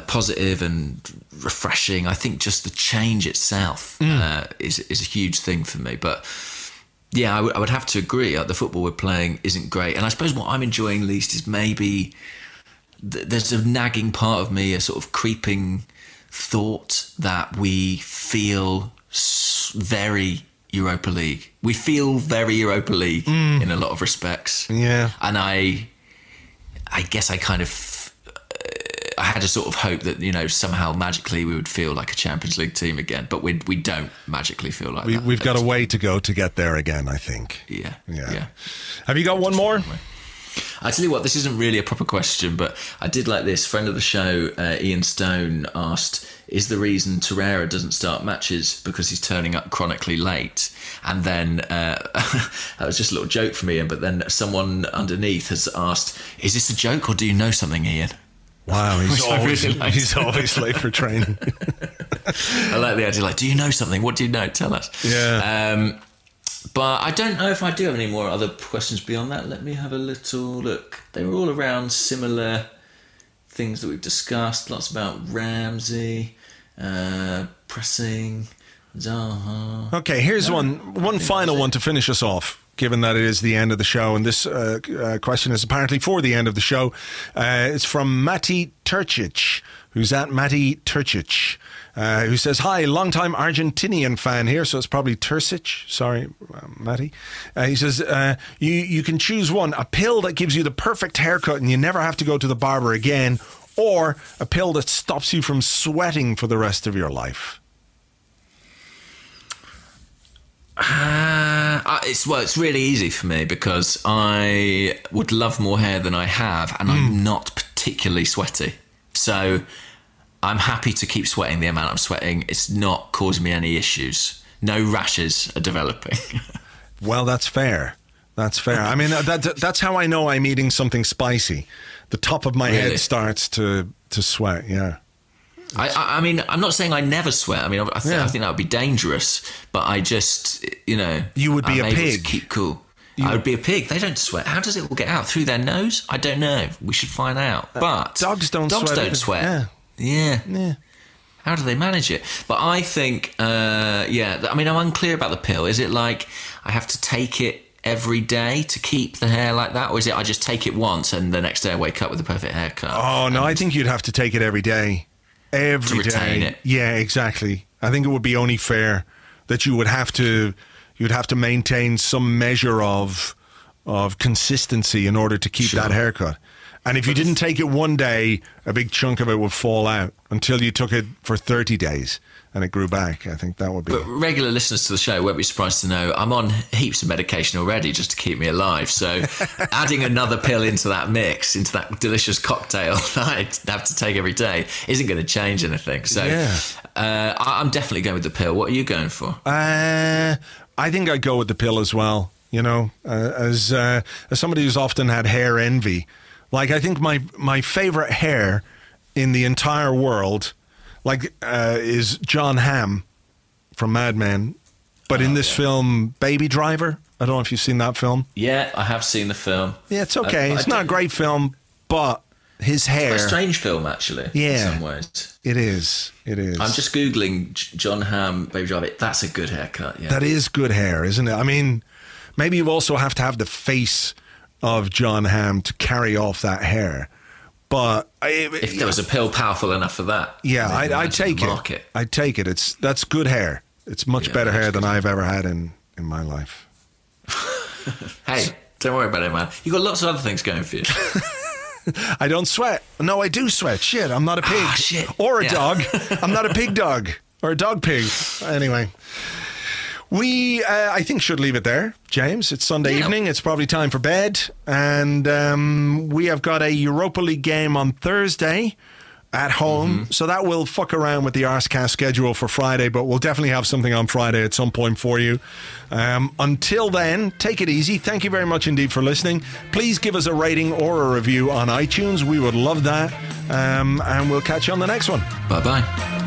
positive and refreshing. I think just the change itself is a huge thing for me. But yeah, I would have to agree. The football we're playing isn't great. And I suppose what I'm enjoying least is maybe there's a nagging part of me, a sort of creeping thought that we feel very Europa League. We feel very Europa League in a lot of respects. Yeah. And I guess I kind of... I had a sort of hope that, you know, somehow magically we would feel like a Champions League team again, but we don't magically feel like that. We've got a way to go to get there again, I think. Yeah. Have you got one more? I tell you what, this isn't really a proper question, but I did like this. Friend of the show, Ian Stone, asked, is the reason Torreira doesn't start matches because he's turning up chronically late? And then, that was just a little joke from Ian, but then someone underneath has asked, is this a joke or do you know something, Ian? Wow, he's always late for training. I like the idea, like, do you know something? What do you know? Tell us. Yeah. But I don't know if I do have any more other questions beyond that. Let me have a little look. They were all around similar things that we've discussed. Lots about Ramsey, pressing, Zaha. Okay, here's one final one to finish us off, given that it is the end of the show, and this question is apparently for the end of the show. It's from Mati Turcic, who's at Mati Turcic, who says, hi, long-time Argentinian fan here, so it's probably Turcic. Sorry, Mati. He says, you can choose one, a pill that gives you the perfect haircut and you never have to go to the barber again, or a pill that stops you from sweating for the rest of your life. It's really easy for me because I would love more hair than I have, and I'm not particularly sweaty. So I'm happy to keep sweating the amount I'm sweating. It's not causing me any issues. No rashes are developing. Well, that's fair. That's fair. I mean, that's how I know I'm eating something spicy. The top of my head starts to sweat, yeah. I mean, I'm not saying I never sweat. I mean, I think that would be dangerous. But I just, you would be a pig. To keep cool. I would be a pig. They don't sweat. How does it all get out? Through their nose? I don't know. We should find out. But dogs don't sweat. Yeah. How do they manage it? But I think, I mean, I'm unclear about the pill. Is it like I have to take it every day to keep the hair like that, or is it I just take it once and the next day I wake up with the perfect haircut? Oh no, I think you'd have to take it every day. Every to retain day. It. Yeah, exactly. I think it would be only fair that you would have to, you'd have to maintain some measure of consistency in order to keep that haircut. And if you didn't take it one day, a big chunk of it would fall out until you took it for 30 days and it grew back. I think that would be... But regular listeners to the show won't be surprised to know I'm on heaps of medication already just to keep me alive. So adding another pill into that mix, into that delicious cocktail that I have to take every day, isn't going to change anything. So I'm definitely going with the pill. What are you going for? I think I'd go with the pill as well. You know, as somebody who's often had hair envy, like I think my favorite hair in the entire world, like, is John Hamm from Mad Men, but in this film, Baby Driver. I don't know if you've seen that film. Yeah, I have seen the film. Yeah, it's okay. It's not a great film, but his hair. It's a strange film, actually. Yeah, in some ways. It is. It is. I'm just googling John Hamm, Baby Driver. That's a good haircut. Yeah, that is good hair, isn't it? I mean, maybe you also have to have the face of John Hamm to carry off that hair. But if there was a pill powerful enough for that, yeah, I'd take it. I'd take it. That's good hair. It's much better hair than I've ever had in my life. Hey, don't worry about it, man. You've got lots of other things going for you. I don't sweat. No, I do sweat. Shit, I'm not a pig. Shit. Or a dog. I'm not a pig dog. Or a dog pig. Anyway. We, I think, should leave it there, James. It's Sunday evening. It's probably time for bed. And we have got a Europa League game on Thursday at home. So that will fuck around with the Arsecast schedule for Friday, but we'll definitely have something on Friday at some point for you. Until then, take it easy. Thank you very much indeed for listening. Please give us a rating or a review on iTunes. We would love that. And we'll catch you on the next one. Bye-bye.